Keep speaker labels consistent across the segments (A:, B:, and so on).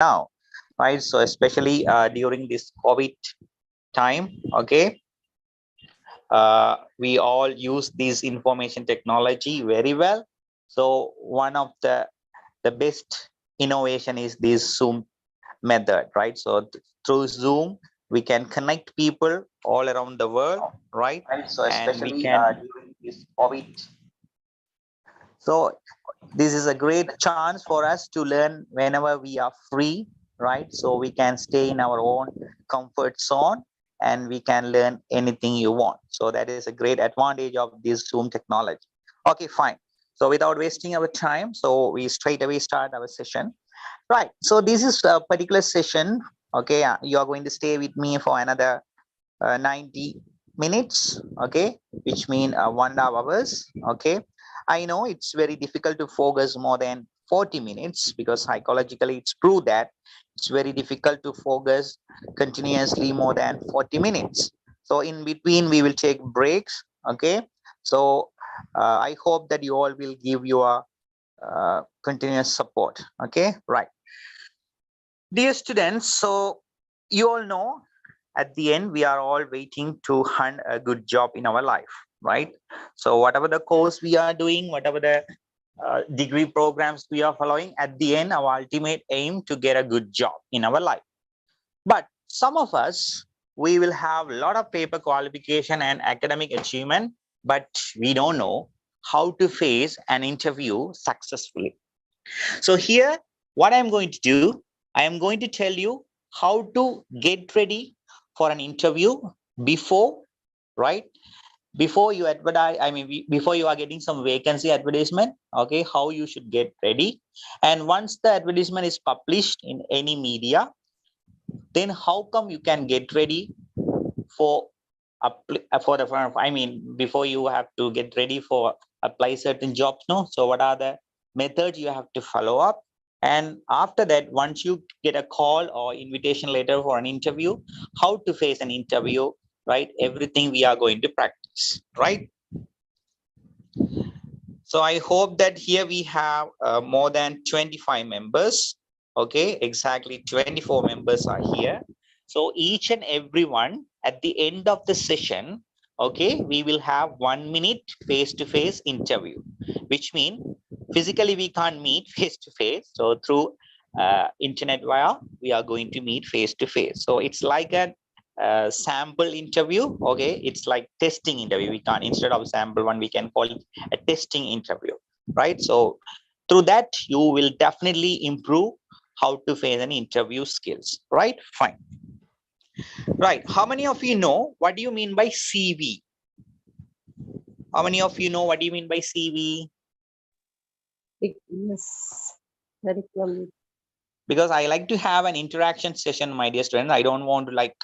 A: now, right? So especially during this COVID time, okay, we all use this information technology very well. So one of the best innovation is this Zoom method, right? So through Zoom, we can connect people all around the world, right?
B: Right. So
A: And we
B: especially
A: can.
B: during this COVID.
A: So this is a great chance for us to learn whenever we are free, right? So we can stay in our own comfort zone and we can learn anything you want. So that is a great advantage of this Zoom technology. Okay, fine. So without wasting our time, so we straight away start our session. Right. So this is a particular session. Okay, you are going to stay with me for another 90 minutes, okay, which mean 1.5 hours. Okay, I know it's very difficult to focus more than 40 minutes because psychologically it's proved that it's very difficult to focus continuously more than 40 minutes. So in between we will take breaks. Okay, so I hope that you all will give your continuous support. Okay, right. Dear students, so you all know at the end we are all waiting to hunt a good job in our life, right? So whatever the course we are doing, whatever the degree programs we are following, at the end our ultimate aim to get a good job in our life. But some of us, we will have a lot of paper qualification and academic achievement, but we don't know how to face an interview successfully. So here, what I'm going to do, I am going to tell you how to get ready for an interview before, right? Before you advertise, I mean, before you are getting some vacancy advertisement, okay, how you should get ready. And once the advertisement is published in any media, then how come you can get ready for the I mean, before you have to get ready for apply certain jobs, no? So what are the methods you have to follow up? And after that, once you get a call or invitation letter for an interview, how to face an interview, right? Everything we are going to practice, right? So I hope that here we have more than 25 members. Okay, exactly 24 members are here. So each and every one at the end of the session, okay, we will have 1 minute face-to-face interview, which means physically we can't meet face-to-face. So through internet via, we are going to meet face-to-face. So it's like a sample interview. Okay, it's like testing interview. We can't, instead of sample one, we can call it a testing interview, right? So through that you will definitely improve how to face an interview skills, right? Fine. Right, how many of you know what do you mean by CV? How many of you know what do you mean by CV?
C: Yes, very clearly.
A: Because I like to have an interaction session, my dear students. I don't want to like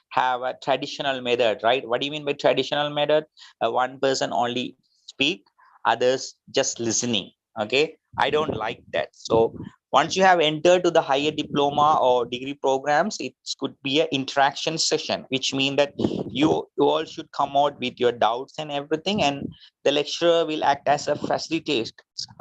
A: have a traditional method, right? What do you mean by traditional method? One person only speak, others just listening. Okay, I don't like that. So once you have entered to the higher diploma or degree programs, it could be an interaction session, which means that you all should come out with your doubts and everything, and the lecturer will act as a facilitator.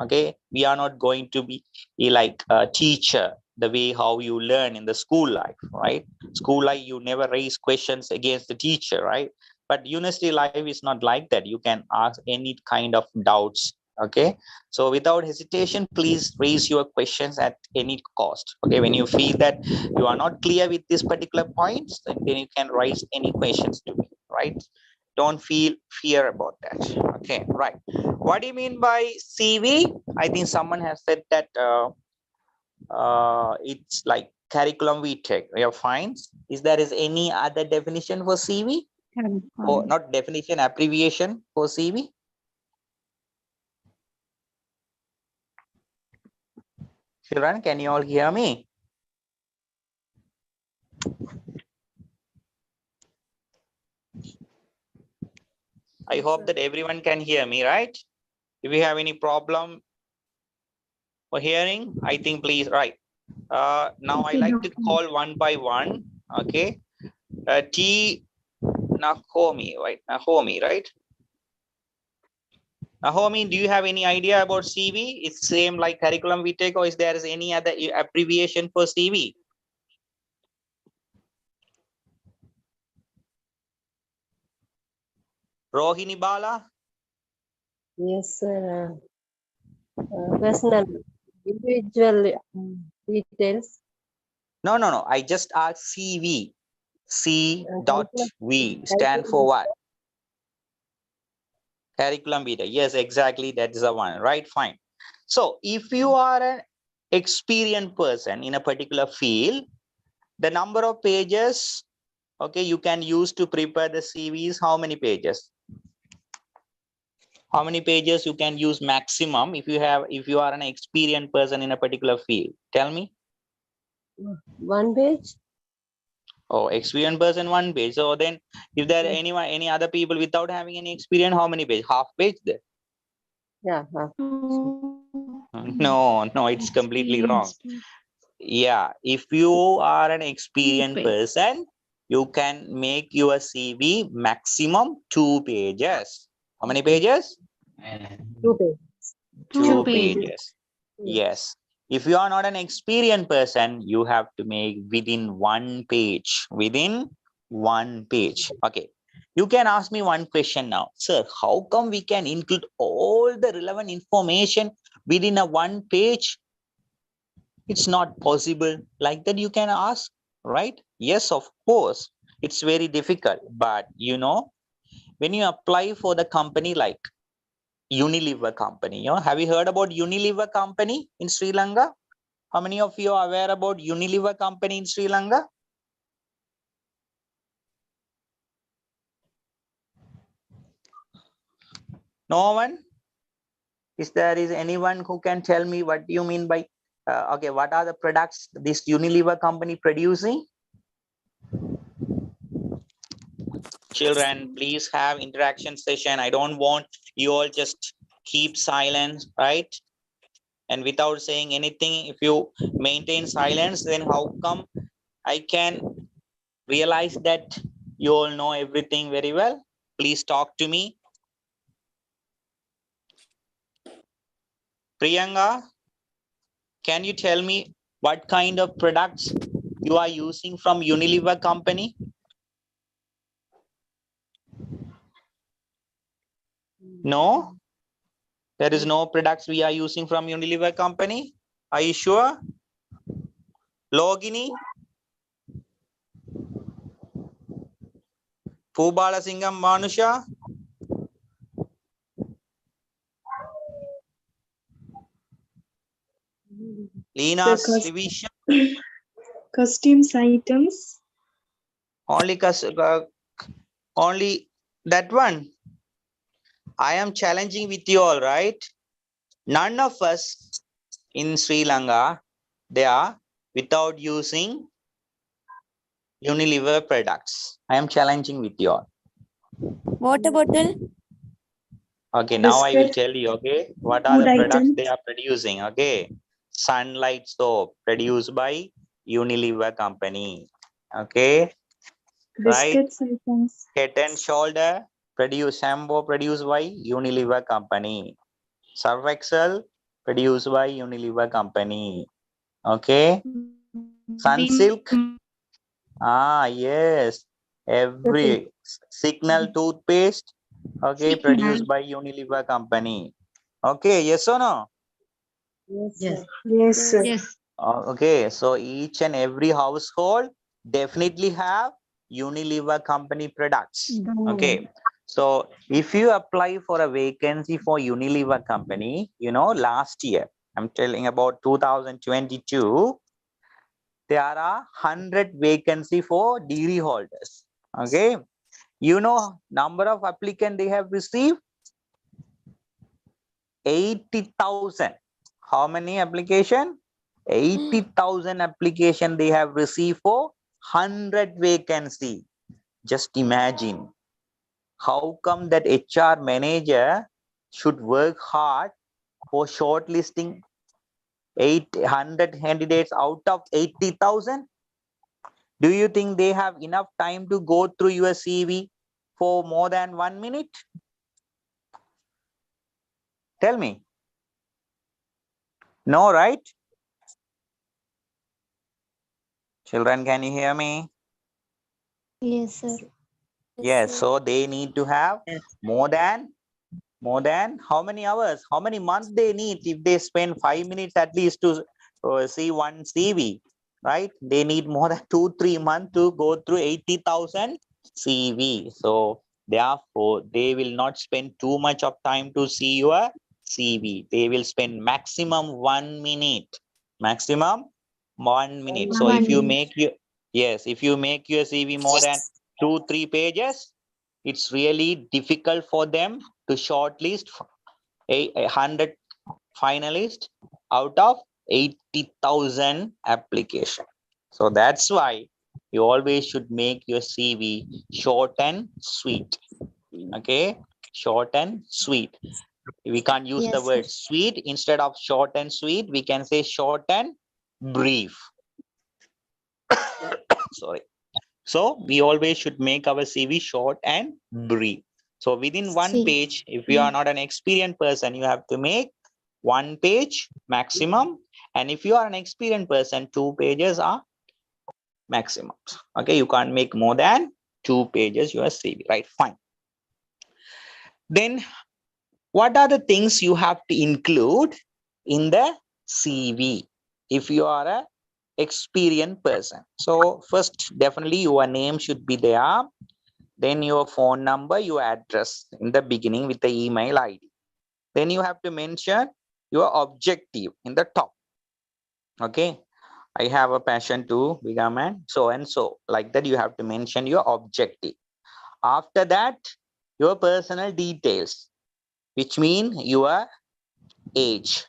A: Okay, we are not going to be like a teacher the way how you learn in the school life, right? School life, you never raise questions against the teacher, right? But university life is not like that. You can ask any kind of doubts. Okay, so without hesitation, please raise your questions at any cost. Okay, when you feel that you are not clear with this particular points, then you can raise any questions to me, right? Don't feel fear about that. Okay, right. What do you mean by CV? I think someone has said that it's like curriculum vitae. We are fine. Is there is any other definition for CV? Or not definition, abbreviation for CV? Shiran, can you all hear me? I hope that everyone can hear me, right? If you have any problem for hearing, I think please, right. Now I like to call one by one. Okay. T Nahomi, right? Nahomi, right? Nahomi, do you have any idea about CV? It's same like curriculum we take, or is there any other abbreviation for CV? Rohini Bala?
C: Yes, sir. Personal, individual details.
A: No. I just asked CV. C dot
C: Curriculum,
A: V stand for
C: curriculum.
A: what? Curriculum vitae. Yes, exactly. That's the one. Right. Fine. So if you are an experienced person in a particular field, the number of pages, okay, you can use to prepare the CVs. How many pages? How many pages you can use maximum if you are an experienced person in a particular field? Tell me.
C: 1 page.
A: Oh, experienced person, 1 page. So then if there are any other people without having any experience, how many page? Half page there?
C: Yeah.
A: No, it's completely wrong. Yeah, if you are an experienced person, you can make your CV maximum 2 pages. How many pages?
C: 2 pages.
A: Two pages. Yes. If you are not an experienced person, you have to make within 1 page. Within 1 page. Okay. You can ask me one question now. Sir, how come we can include all the relevant information within a 1 page? It's not possible. Like that, you can ask, right? Yes, of course. It's very difficult. But when you apply for the company like Unilever company, have you heard about Unilever company in Sri Lanka? How many of you are aware about Unilever company in Sri Lanka? No one? Is there anyone who can tell me what do you mean by okay, what are the products this Unilever company producing? Children, please have interaction session. I don't want you all just keep silence, right? And without saying anything, if you maintain silence, then how come I can realize that you all know everything very well? Please talk to me. Priyanka, can you tell me what kind of products you are using from Unilever company? No, there is no products we are using from Unilever company. Are you sure? Logini, Pubala Singham Manusha, Lina Sivisha,
B: Customs items.
A: Only that one. I am challenging with you all, right? None of us in Sri Lanka, they are without using Unilever products. I am challenging with you all.
D: Water bottle.
A: Okay, now I will
B: Biscuit.
A: tell you, okay, what are
B: Food
A: the products
B: items.
A: they are producing, okay? Sunlight soap produced by Unilever company, okay? Right?
B: Biscuits items.
A: Head and shoulder shampoo produced by Unilever company. Surf Excel produced by Unilever company, okay? Sunsilk,
B: Vim.
A: yes, every Signal toothpaste, okay,
B: Signal.
A: produced by Unilever company. Okay, yes or no?
C: Yes.
B: Yes, sir.
A: Okay, so each and every household definitely have Unilever company products. Okay, so if you apply for a vacancy for Unilever company, last year, I'm telling about 2022, there are 100 vacancy for degree holders. Okay, number of applicant they have received 80,000. How many application? 80,000 application they have received for 100 vacancy. Just imagine how come that HR manager should work hard for shortlisting 800 candidates out of 80,000. Do you think they have enough time to go through your CV for more than 1 minute? Tell me. No, right? Children, can you hear me?
D: Yes, sir.
A: Yes, so they need to have
C: Yes.
A: more than how many hours, how many months they need if they spend 5 minutes at least to see one CV, right? They need more than 2 3 months to go through 80,000 CV. So therefore, they will not spend too much of time to see your CV. They will spend maximum 1 minute, maximum 1 minute. So if you
B: 1 minute.
A: make your, yes, if you make your CV more than 2 3 pages, it's really difficult for them to shortlist a 100 finalists out of 80,000 application. So that's why you always should make your CV short and sweet. Okay, short and sweet. We can't use the
D: Yes, sir.
A: word sweet. Instead of short and sweet, we can say short and brief. Sorry. So we always should make our CV short and brief. So within one
D: See.
A: page, if you are not an experienced person, you have to make 1 page maximum. And if you are an experienced person, 2 pages are maximum. Okay, you can't make more than 2 pages your CV, right? Fine. Then what are the things you have to include in the CV if you are a experienced person? So first, definitely your name should be there. Then your phone number, your address in the beginning with the email ID. Then you have to mention your objective in the top. Okay, I have a passion to become an so and so. Like that, you have to mention your objective. After that, your personal details, which mean your age.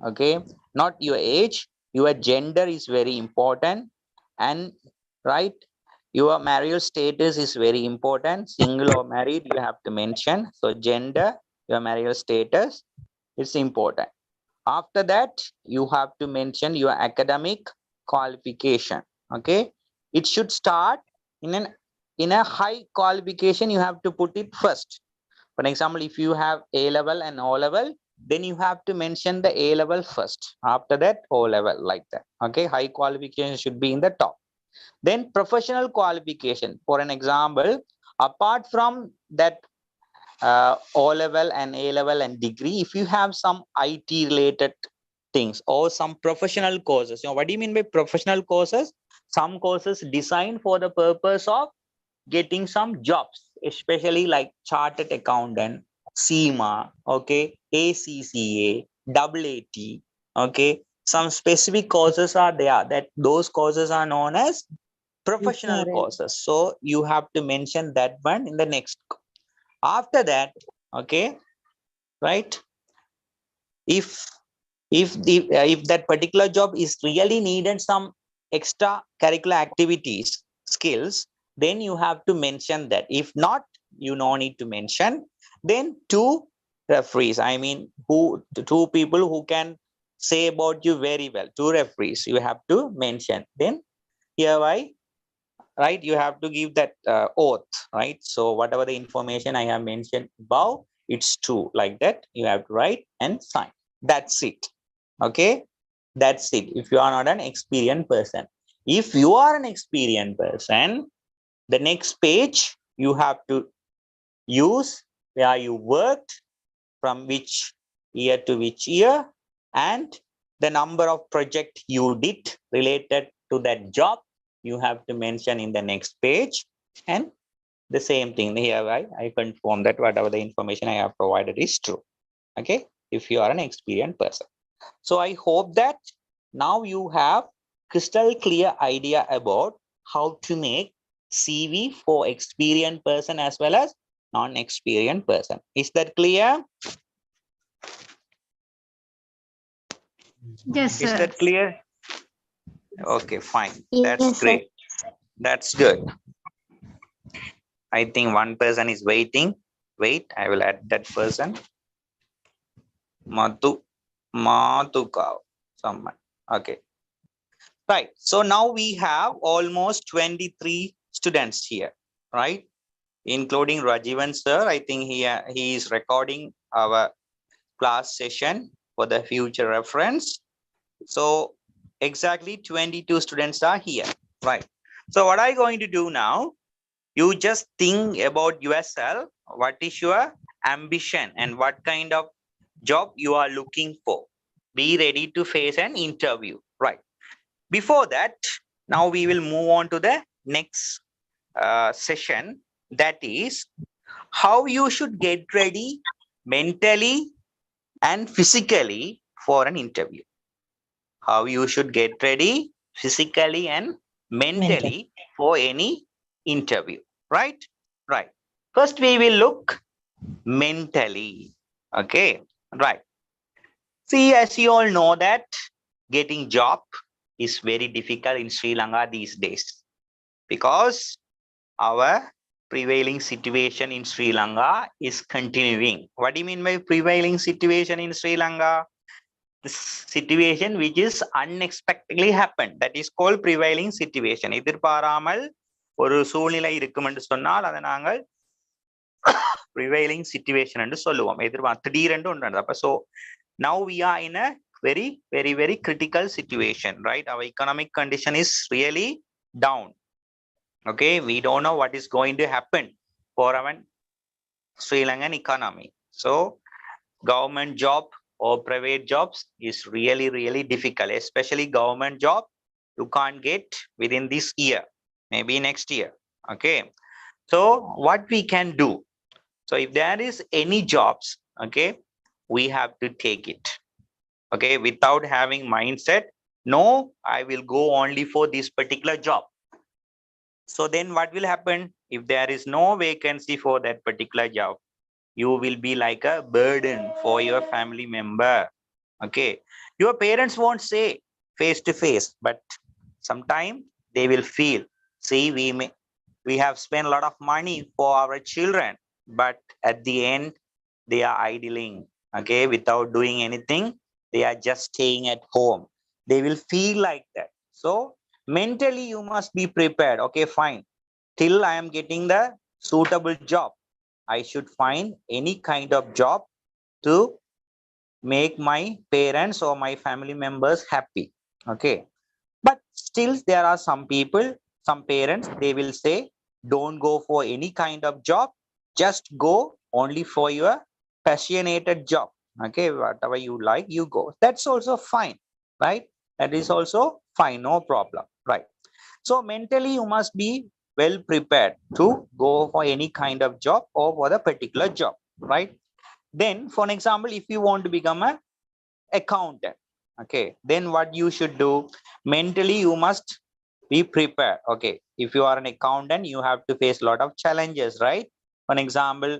A: Okay, not your age, your gender is very important. And right, your marital status is very important. Single or married, you have to mention. So gender, your marital status, it's important. After that, you have to mention your academic qualification. Okay, it should start in a high qualification. You have to put it first. For example, if you have A level and O level, then you have to mention the A level first. After that, O level, like that. Okay, high qualification should be in the top. Then professional qualification. For an example, apart from that O level and A level and degree, if you have some IT related things or some professional courses, what do you mean by professional courses? Some courses designed for the purpose of getting some jobs, especially like chartered accountant, SEMA, okay, ACCA, AAT, okay. Some specific courses are there that those courses are known as professional
C: Insurance.
A: courses. So you have to mention that one in the next. After that, okay, right? If if that particular job is really needed some extra curricular activities skills, then you have to mention that. If not, you no need to mention. Then two referees, I mean two people who can say about you very well, two referees you have to mention. Then hereby, right, you have to give that oath, right? So whatever the information I have mentioned above, it's true, like that you have to write and sign. That's it. Okay, that's it. If you are not an experienced person, if you are an experienced person, the next page you have to use where you worked, from which year to which year, and the number of project you did related to that job, you have to mention in the next page. And the same thing here, I confirm that whatever the information I have provided is true. Okay, if you are an experienced person. So I hope that now you have crystal clear idea about how to make CV for experienced person as well as non-experienced person. Is that clear?
B: Yes,
A: Is
B: sir.
A: that clear? Okay, fine. That's
D: Yes, sir.
A: great. That's good. I think one person is waiting. Wait, I will add that person. Madhuka, someone. Okay. Right. So now we have almost 23 students here, right? Including Rajeevan sir. I think he is recording our class session for the future reference. So exactly 22 students are here, right? So what are you going to do now? You just think about yourself. What is your ambition and what kind of job you are looking for? Be ready to face an interview, right? Before that, now we will move on to the next session. That is how you should get ready mentally and physically for an interview. How you should get ready physically and mentally for any interview, right? Right. First, we will look mentally. Okay, right. See, as you all know that getting job is very difficult in Sri Lanka these days because our prevailing situation in Sri Lanka is continuing. What do you mean by prevailing situation in Sri Lanka? The situation which is unexpectedly happened, that is called prevailing situation. எதிர்பாராமல் ஒரு சூழ்நிலை இருக்கும் என்று சொன்னால் அதை நாங்கள் prevailing situation என்று சொல்லுவோம். திடீரென்று ஒன்று அப்ப so now we are in a very critical situation, right? Our economic condition is really down. Okay, we don't know what is going to happen for our Sri Lankan economy. So government job or private jobs is really difficult, especially government job you can't get within this year, maybe next year. Okay, so what we can do? So if there is any jobs, okay, we have to take it. Okay, without having mindset, no, I will go only for this particular job. So then what will happen? If there is no vacancy for that particular job, you will be like a burden for your family member. Okay, your parents won't say face to face, but sometime they will feel, see, we have spent a lot of money for our children, but at the end they are idling, okay, without doing anything. They are just staying at home. They will feel like that. So mentally you must be prepared. Okay, fine, till I am getting the suitable job, I should find any kind of job to make my parents or my family members happy. Okay, but still there are some people, some parents, they will say, don't go for any kind of job, just go only for your passionated job. Okay, whatever you like, you go. That's also fine, right? That is also fine, no problem, right? So mentally you must be well prepared to go for any kind of job or for the particular job, right? Then for an example, if you want to become a accountant, okay, then what you should do? Mentally you must be prepared. Okay, if you are an accountant, you have to face a lot of challenges, right? For example,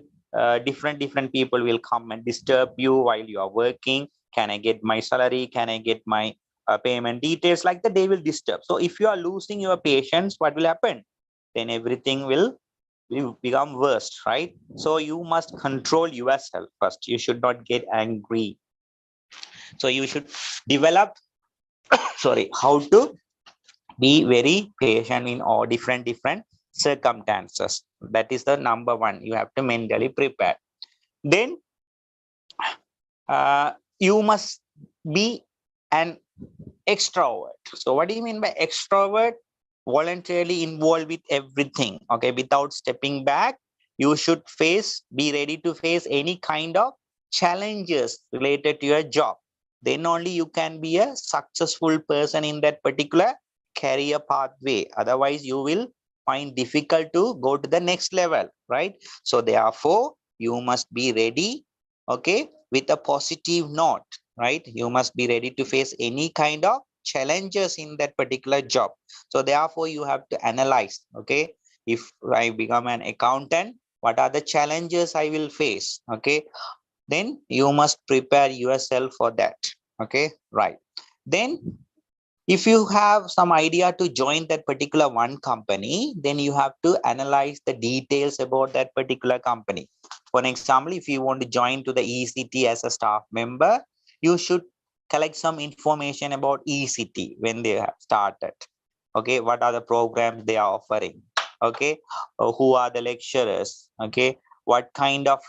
A: different people will come and disturb you while you are working. Can I get my salary? Can I get my payment details? Like that, they will disturb. So if you are losing your patience, what will happen? Then everything will become worse, right? So you must control yourself first. You should not get angry. So you should develop sorry, how to be very patient in all different circumstances. That is the number one. You have to mentally prepare. Then you must be an extrovert. So what do you mean by extrovert? Voluntarily involved with everything. Okay, without stepping back, you should be ready to face any kind of challenges related to your job. Then only you can be a successful person in that particular career pathway. Otherwise you will find difficult to go to the next level, right? So therefore you must be ready, okay, with a positive note, right? You must be ready to face any kind of challenges in that particular job. So therefore you have to analyze, okay, if I become an accountant, what are the challenges I will face? Okay, then you must prepare yourself for that. Okay, right. Then if you have some idea to join that particular one company, then you have to analyze the details about that particular company. For example, if you want to join to the ECT as a staff member, you should collect some information about ECT when they have started. Okay, what are the programs they are offering? Okay, who are the lecturers? Okay, what kind of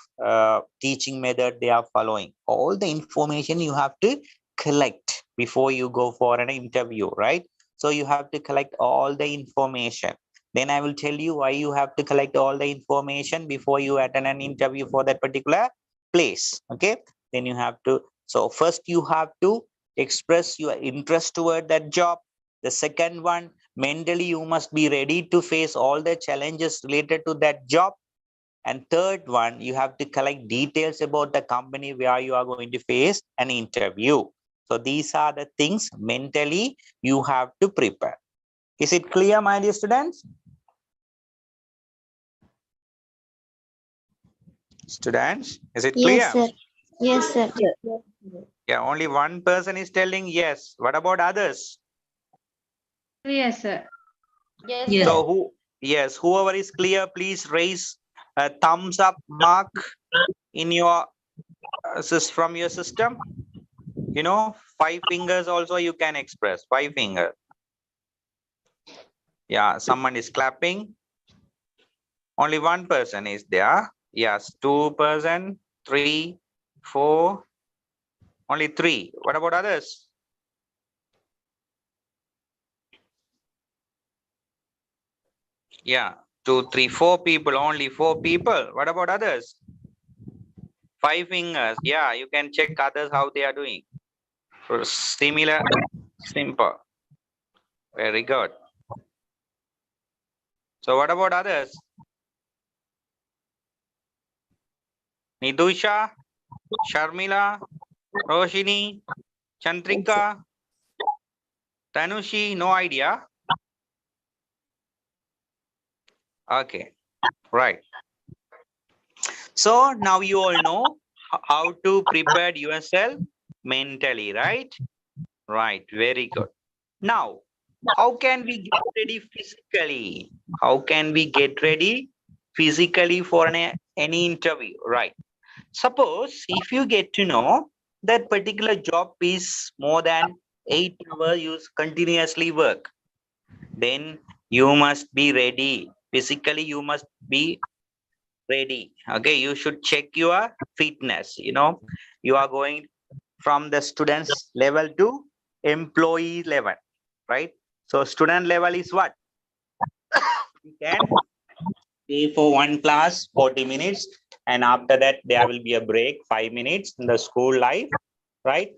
A: teaching method they are following. All the information you have to collect before you go for an interview, right? So you have to collect all the information. Then I will tell you why you have to collect all the information before you attend an interview for that particular place. Okay, then you have to, so first you have to express your interest toward that job. The second one, mentally you must be ready to face all the challenges related to that job. And third one, you have to collect details about the company where you are going to face an interview. So these are the things mentally you have to prepare. Is it clear, my dear students? Students, is it clear?
D: Yes, sir. Yes, sir.
A: Yeah, only one person is telling yes. What about others?
E: Yes, sir.
C: Yes.
A: So who, yes, whoever is clear, please raise a thumbs up mark in your from your system. You know, 5 fingers also you can express, 5 fingers. Yeah, someone is clapping. Only one person is there. Yes, 2%, 3, 4, only 3. What about others? Yeah, 2, 3, 4 people, only 4 people. What about others? 5 fingers. Yeah, you can check others how they are doing. Similar, simple. Very good. So what about others? Nidusha, Sharmila, Roshini, Chantrika, Tanushi, no idea. Okay, right. So now you all know how to prepare yourself mentally, right? Right, very good. Now, how can we get ready physically? How can we get ready physically for any interview, right? Suppose if you get to know that particular job is more than 8 hours you continuously work, then you must be ready. Physically, you must be ready. Okay, you should check your fitness. You know, you are going from the students level to employee level, right? So student level is what? You can stay for one class 40 minutes, and after that there will be a break 5 minutes in the school life, right?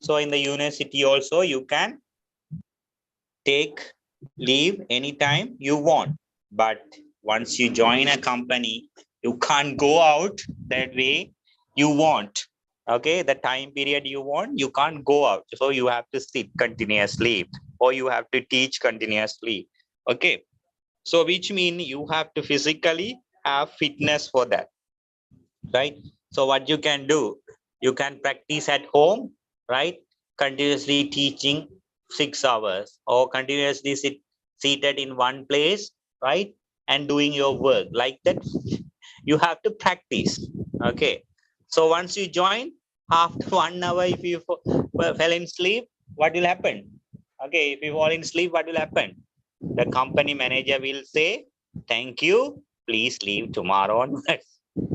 A: So in the university also you can take leave anytime you want, but once you join a company you can't go out that way you want. Okay, the time period you want, you can't go out, so you have to sit continuously or you have to teach continuously. Okay, so which mean you have to physically have fitness for that, right? So what you can do, you can practice at home, right? Continuously teaching 6 hours or continuously seated in one place, right? And doing your work like that. You have to practice. Okay, so once you join, after 1 hour if you fell in sleep, what will happen? Okay, if you fall in sleep, what will happen? The company manager will say, thank you, please leave tomorrow onwards.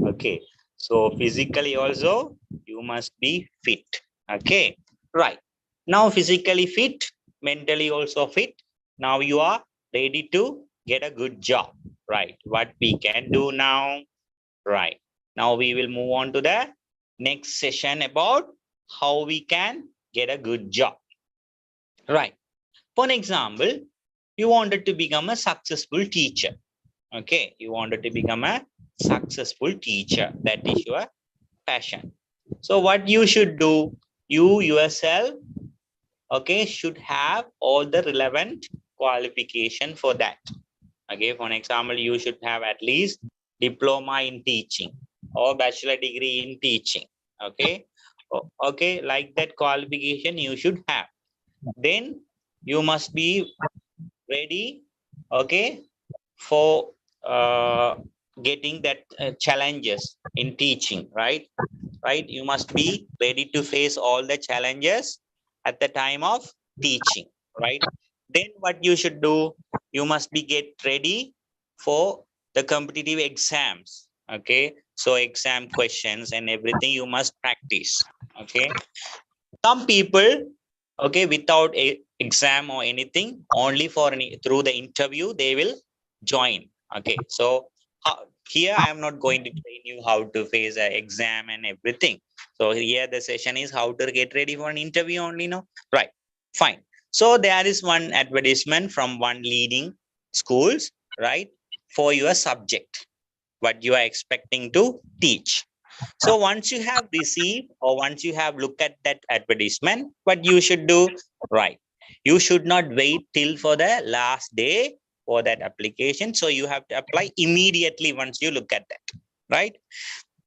A: Okay, so physically also you must be fit. Okay, right. Now physically fit, mentally also fit. Now you are ready to get a good job, right? What we can do now, right? Now we will move on to the next session about how we can get a good job, right? For an example, you wanted to become a successful teacher. Okay, you wanted to become a successful teacher. That is your passion. So what you should do, you yourself, okay, should have all the relevant qualification for that. Okay, for an example, you should have at least diploma in teaching or bachelor degree in teaching. Okay, okay, like that qualification you should have. Then you must be ready, okay, for getting that challenges in teaching, right? Right, you must be ready to face all the challenges at the time of teaching, right? Then what you should do, you must be get ready for the competitive exams. Okay, So exam questions and everything you must practice. Okay. Some people, okay, without a exam or anything, only for through the interview, they will join. Okay. So here I am not going to train you how to face an exam and everything. So here the session is how to get ready for an interview only. No, right? Fine. So there is one advertisement from one leading schools, right, for your subject, what you are expecting to teach. So once you have received or once you have looked at that advertisement, what you should do, right? You should not wait till for the last day for that application. So you have to apply immediately once you look at that, right?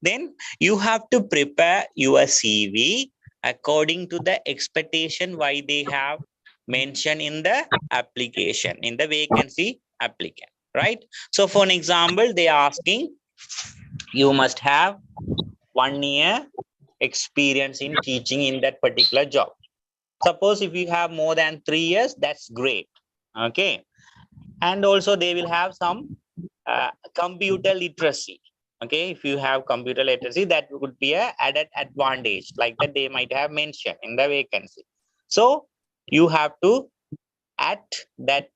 A: Then you have to prepare your CV according to the expectation why they have mentioned in the application, in the vacancy applicant, right? So for an example, they are asking you must have 1 year experience in teaching in that particular job. Suppose if you have more than 3 years, that's great. Okay. And also they will have some computer literacy. Okay. If you have computer literacy, that would be a added advantage, like that they might have mentioned in the vacancy. So you have to add that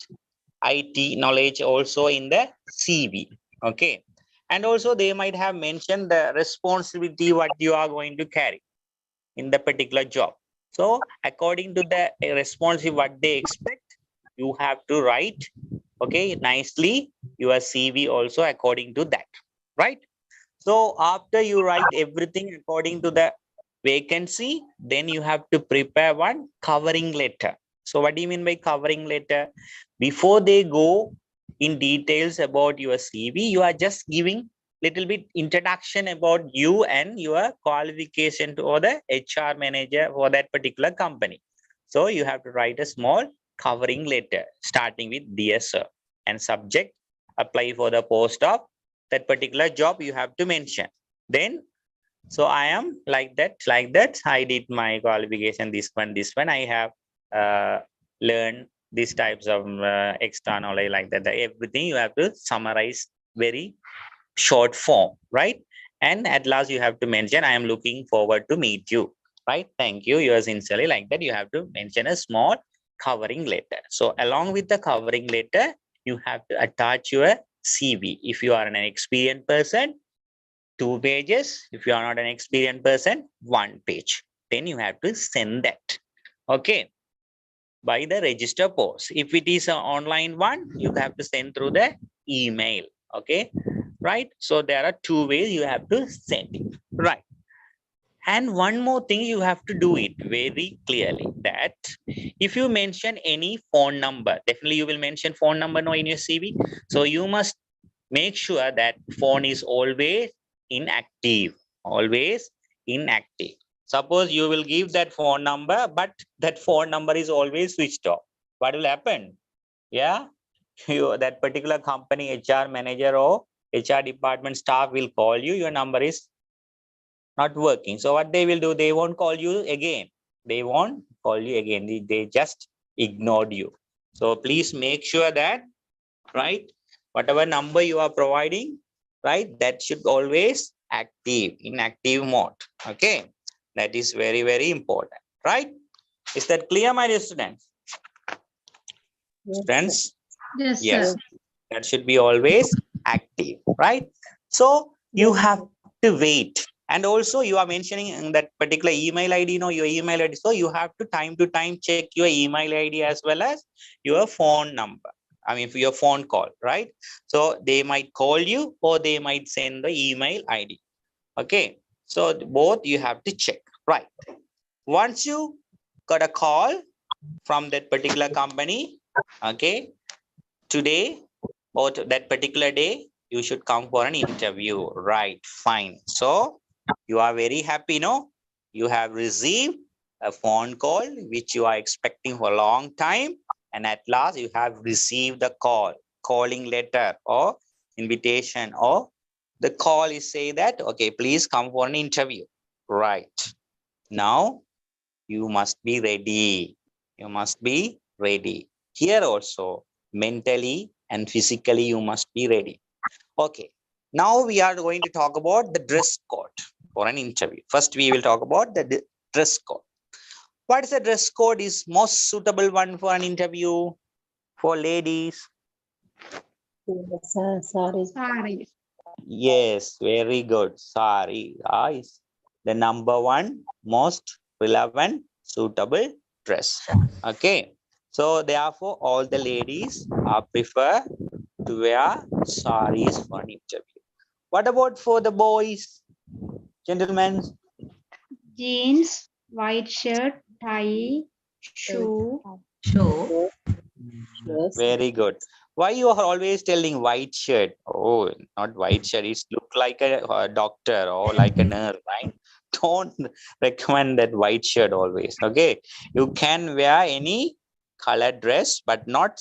A: IT knowledge also in the CV. Okay. And also they might have mentioned the responsibility what you are going to carry in the particular job. So according to the response what they expect, you have to write, okay, nicely your CV also according to that, right? So after you write everything according to the vacancy, then you have to prepare one covering letter. So what do you mean by covering letter? Before they go in details about your CV, you are just giving little bit introduction about you and your qualification to the HR manager for that particular company. So you have to write a small covering letter starting with dear sir and subject apply for the post of that particular job you have to mention. Then so I am like that I did my qualification, this one I have learned these types of extra knowledge, like that. Everything you have to summarize very short form, right? And at last you have to mention I am looking forward to meet you, right? Thank you, yours sincerely, like that. You have to mention a small covering letter. So along with the covering letter, you have to attach your CV. If you are an experienced person, 2 pages. If you are not an experienced person, 1 page. Then you have to send that, okay, by the register post. If it is an online one, you have to send through the email, okay, right? So there are 2 ways you have to send it, right? And one more thing, you have to do it very clearly that if you mention any phone number, definitely you will mention phone number now in your CV. So you must make sure that phone is always inactive, always inactive. Suppose you will give that phone number, but that phone number is always switched off. What will happen? Yeah, that particular company HR manager or HR department staff will call you. Your number is not working. So what they will do? They won't call you again. They won't call you again. They just ignored you. So please make sure that, right, whatever number you are providing, right, that should always active in active mode. Okay, that is very, very important, right? Is that clear, my dear students?
C: Yes,
A: Friends,
E: Yes,
A: yes,
E: sir.
A: that should be always active, right? So you
C: yes,
A: have to wait. And also you are mentioning in that particular email ID, your email ID. So you have to time check your email ID as well as your phone number. I mean, for your phone call, right? So they might call you or they might send the email ID. Okay. So both you have to check, right? Once you got a call from that particular company, okay, today or that particular day, you should come for an interview, right? Fine. So you are very happy, no? You have received a phone call which you are expecting for a long time, and at last you have received the call, calling letter or invitation, or the call is say that, okay, please come for an interview, right? Now you must be ready. You must be ready. Here also, mentally and physically, you must be ready. Okay. Now we are going to talk about the dress code for an interview. First, we will talk about the dress code. What is the dress code is most suitable one for an interview for ladies?
C: Sorry.
E: Sorry.
A: Yes, very good. Sari is the number one most relevant suitable dress. Okay. So therefore, all the ladies are prefer to wear saris for an interview. What about for the boys, gentlemen?
E: Jeans, white shirt, tie, shoe.
C: Show. Yes.
A: Very good. Why you are always telling white shirt? Oh, not white shirt. It's look like a doctor or like a nurse, right? Don't recommend that white shirt always. Okay, you can wear any color dress, but not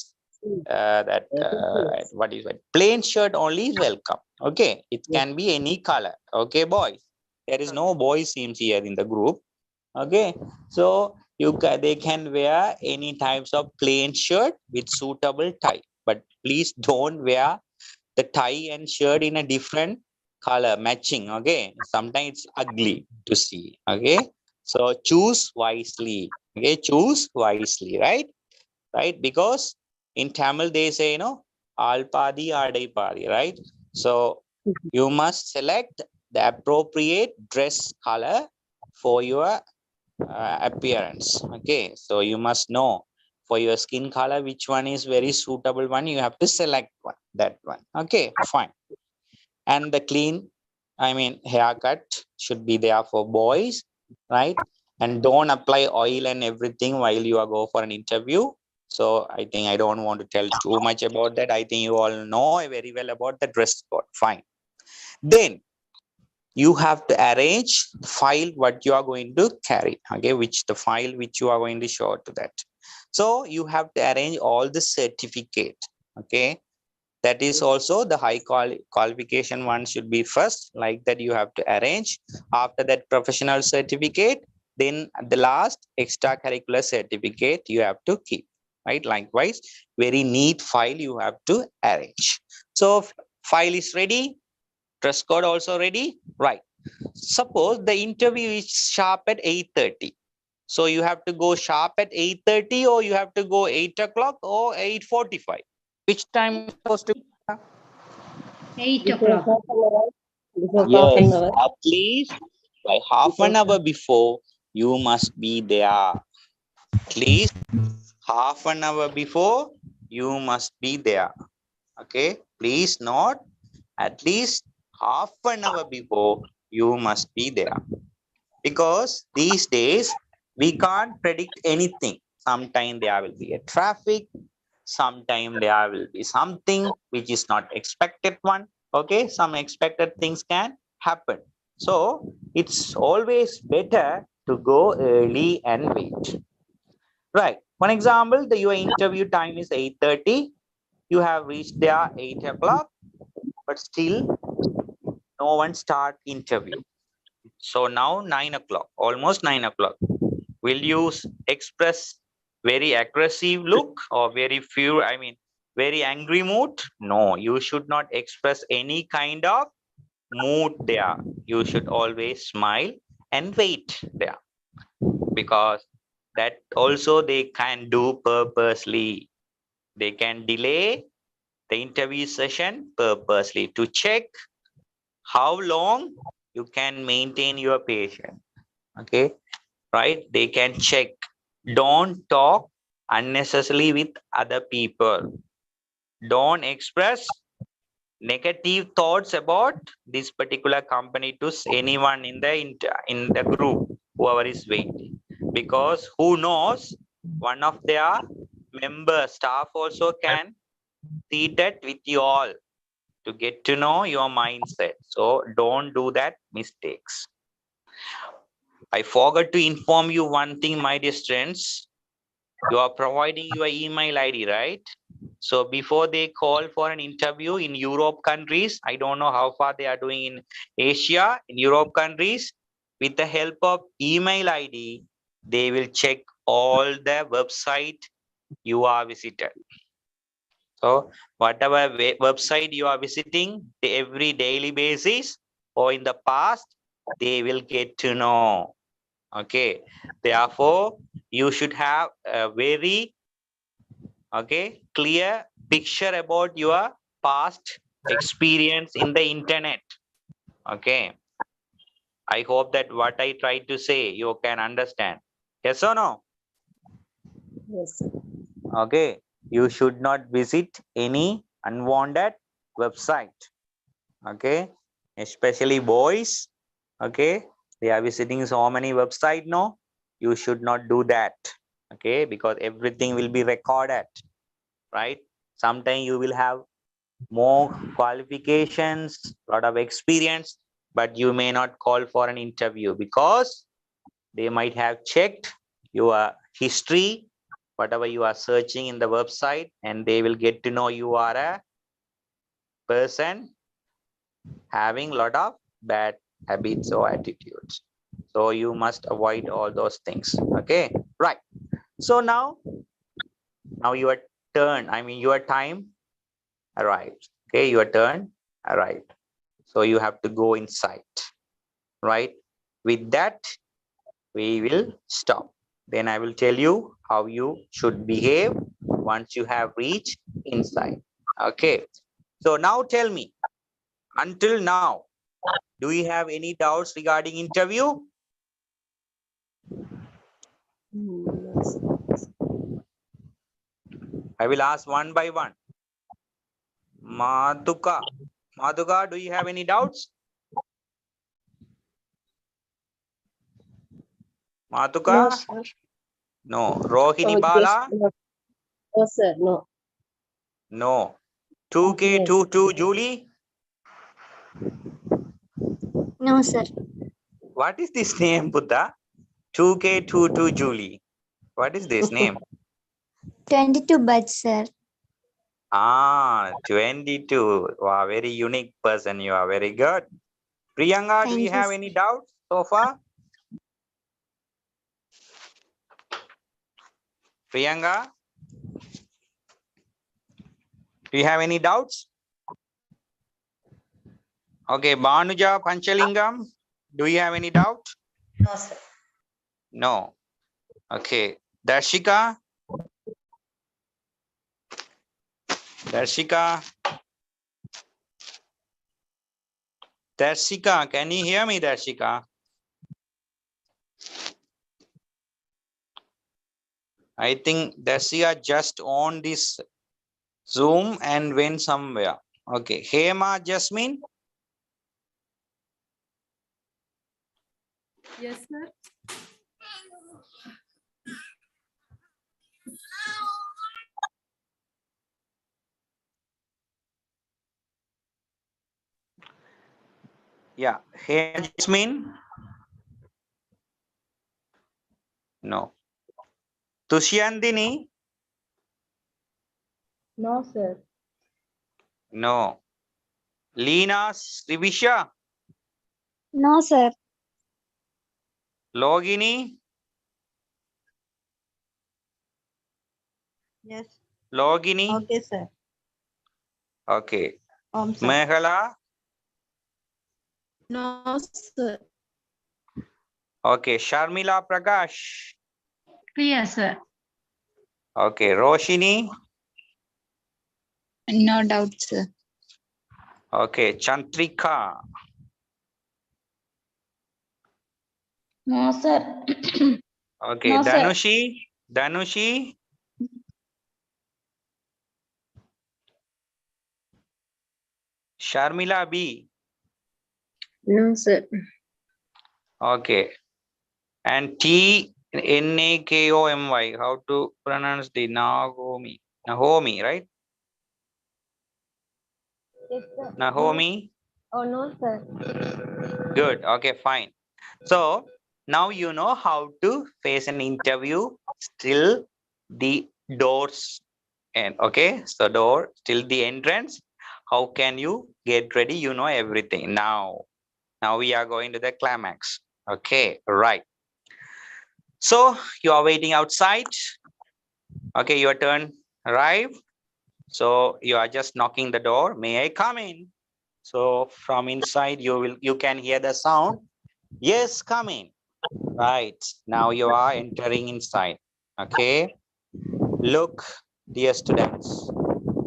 A: that
C: Yes.
A: what is it? Plain shirt only is welcome. Okay, it
C: Yes.
A: can be any color. Okay, boys. There is no boys seems here in the group. Okay, so they can wear any types of plain shirt with suitable tie, but please don't wear the tie and shirt in a different color matching. Okay, sometimes it's ugly to see. Okay, so choose wisely. Okay, choose wisely, right, because in Tamil they say, all padi adai padi, right? So you must select the appropriate dress color for your appearance. Okay, so you must know for your skin color which one is very suitable one. You have to select that one. Okay, fine. And the clean, I mean haircut should be there for boys, right? And don't apply oil and everything while you are go for an interview. So I think I don't want to tell too much about that. I think you all know very well about the dress code. Fine. Then you have to arrange the file what you are going to carry. Okay, which the file which you are going to show to that. So you have to arrange all the certificate. Okay, that is also the high qualification one should be first, like that you have to arrange. After that professional certificate, then the last extracurricular certificate you have to keep, right? Likewise, very neat file you have to arrange. So file is ready, dress code also ready, right? Suppose the interview is sharp at 8:30. So you have to go sharp at 8:30, or you have to go 8 o'clock or 8:45. Which time is supposed to be?
E: 8
C: Before
E: o'clock.
C: half an hour. Before half an
A: Yes,
C: hour.
A: at least by half
C: Before
A: an hour before you must be there. At least half an hour before you must be there. Okay, please note, at least half an hour before you must be there, because these days we can't predict anything. Sometime there will be a traffic, sometime there will be something which is not expected one. Okay, some expected things can happen. So it's always better to go early and wait. Right. For example, your interview time is 8:30. You have reached there 8 o'clock, but still no one start interview. So now 9 o'clock, almost 9 o'clock. Will you express very aggressive look or very few, I mean, very angry mood? No, you should not express any kind of mood there. You should always smile and wait there, because that also they can do purposely. They can delay the interview session purposely to check how long you can maintain your patient. Okay, right? They can check. Don't talk unnecessarily with other people. Don't express negative thoughts about this particular company to anyone in the group, whoever is waiting, because who knows, one of their member staff also can see that with you all to get to know your mindset. So don't do that mistakes. I forgot to inform you one thing, my dear students. You are providing your email ID, right? So before they call for an interview in Europe countries, I don't know how far they are doing in Asia, in Europe countries, with the help of email ID, they will check all the website you are visited. So whatever website you are visiting every daily basis or in the past, they will get to know. Okay. Therefore, you should have a very clear picture about your past experience in the internet. Okay. I hope that what I tried to say you can understand. Yes or no?
C: Yes, sir.
A: Okay. You should not visit any unwanted website. Okay. Especially boys. Okay. They are visiting so many websites. No, you should not do that. Okay. Because everything will be recorded. Right. Sometimes you will have more qualifications, lot of experience, but you may not call for an interview because they might have checked your history, whatever you are searching in the website, and they will get to know you are a person having a lot of bad habits or attitudes. So you must avoid all those things. Okay, right. So now your turn, your time arrives. Okay, your turn arrived. So you have to go inside, right? With that, we will stop. Then I will tell you how you should behave once you have reached inside. Okay. So now tell me, until now, do you have any doubts regarding interview?
C: No, sir.
A: I will ask one by one. Madhuka. Madhuka, do you have any doubts? Madhuka?
B: No, sir.
A: No. Rohini
C: Oh, yes.
A: Bala?
C: No, no, sir. No.
A: No.
C: Yes.
A: 2K22 Julie?
D: No, sir.
A: What is this name, Buddha? 2K22 Julie. What is this name?
D: 22 buds, sir.
A: 22. Wow, very unique person. You are very good. Priyanka, do
D: Thank
A: you
D: you,
A: have
D: sir.
A: any doubts so far? Priyanka, do you have any doubts? Okay, Banuja Panchalingam, do you have any doubt?
C: No, sir.
A: No. Okay. Darshika? Darshika? Darshika, can you hear me, Darshika? I think Darshika just on this Zoom and went somewhere. Okay. Hema Jasmine?
F: Yes, sir.
A: Yeah. Hema Jasmine? No. Tushyandini?
C: No, sir.
A: No. Leena Srivisha?
D: No, sir.
A: Logini?
F: Yes.
A: Logini?
F: Okay, sir.
A: Okay.
F: Sir.
A: Meghala?
F: No, sir.
A: Okay. Sharmila Prakash?
E: Clear, sir.
A: Okay. Roshini?
D: No doubt, sir.
A: Okay. Chantrika?
E: No, sir.
A: Okay.
E: No, sir.
A: Danushi? Danushi? Sharmila B?
C: No, sir.
A: Okay. And Tnakomy. How to pronounce the Nagomi? Nahomi, right?
C: Yes, sir.
A: Nahomi?
C: Oh, no, sir.
A: Good. Okay, fine. So now you know how to face an interview. Still the doors and okay, so door till the entrance. How can you get ready? You know everything now. Now we are going to the climax. Okay, right. So you are waiting outside. Okay, your turn arrive. So you are just knocking the door. May I come in? So from inside you can hear the sound. Yes, come in. Right. Now you are entering inside. Okay. Look, dear students,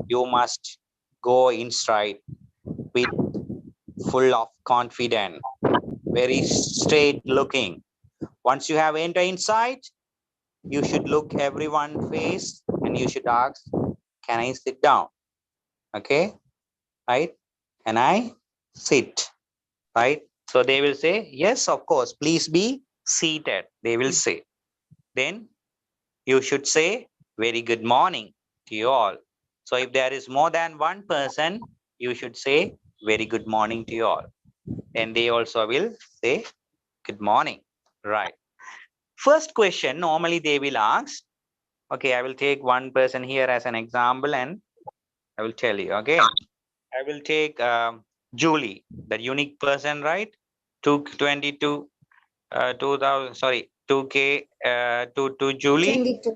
A: you must go inside with full of confidence, very straight looking. Once you have entered inside, you should look everyone face and you should ask, can I sit down? Okay, right? Can I sit? Right? So they will say, yes, of course, please be seated. They will say. Then you should say, very good morning to you all. So if there is more than one person, you should say, very good morning to you all. And they also will say, good morning. Right. First question, normally they will ask, okay, I will take one person here as an example and I will tell you, okay. I will take Julie, the unique person, right? 222, 2000, sorry, 2K, to Julie,
D: 22.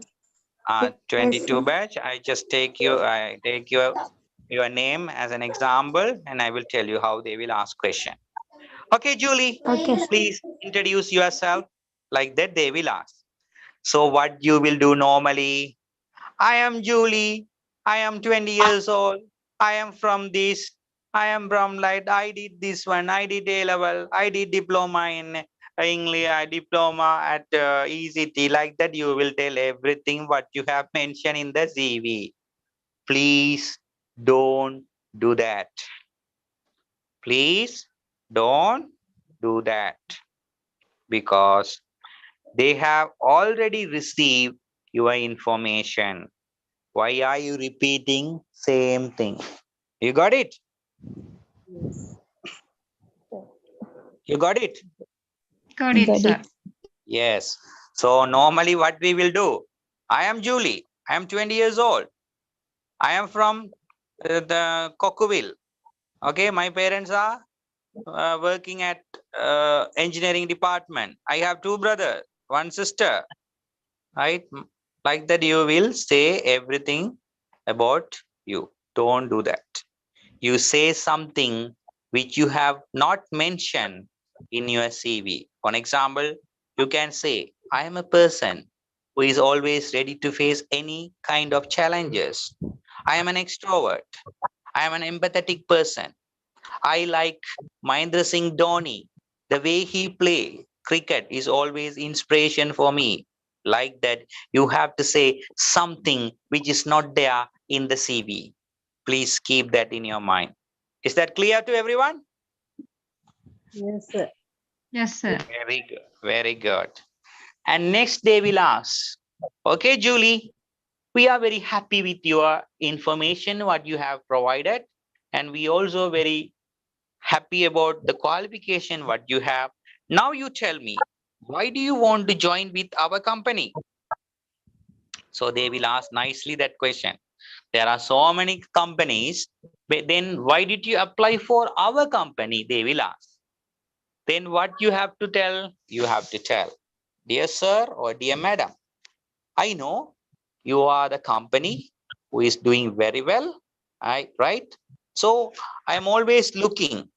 D: Yes,
A: 22
D: sir.
A: batch. I just take you, I take your name as an example and I will tell you how they will ask question. Okay, Julie,
D: Okay, sir.
A: please introduce yourself. Like that they will ask. So what you will do normally? I am Julie. I am 20 years old. I am from this. I am from like I did this one. I did A level. I did diploma in English. I diploma at ECT. Like that, you will tell everything what you have mentioned in the CV. Please don't do that. Please don't do that because they have already received your information. Why are you repeating same thing? You got it?
C: Yes.
A: You got it?
E: Got it,
B: Got
E: sir.
B: it.
A: Yes. So normally what we will do, I am Julie. I am 20 years old. I am from the Cockville. Okay, my parents are working at engineering department. I have two brothers, one sister. Right? Like that you will say everything about you. Don't do that. You say something which you have not mentioned in your CV. For example, you can say, I am a person who is always ready to face any kind of challenges. I am an extrovert. I am an empathetic person. I like Mahendra Singh Dhoni. The way he play cricket is always inspiration for me. Like that, you have to say something which is not there in the CV. Please keep that in your mind. Is that clear to everyone?
C: Yes, sir.
E: Yes, sir.
A: Very good. Very good. And next they will ask, okay, Julie, we are very happy with your information, what you have provided. And we also very happy about the qualification, what you have. Now you tell me, why do you want to join with our company? So they will ask nicely that question. There are so many companies, but then why did you apply for our company? They will ask. Then what you have to tell? You have to tell, dear sir or dear madam, I know you are the company who is doing very well, right? So I'm always looking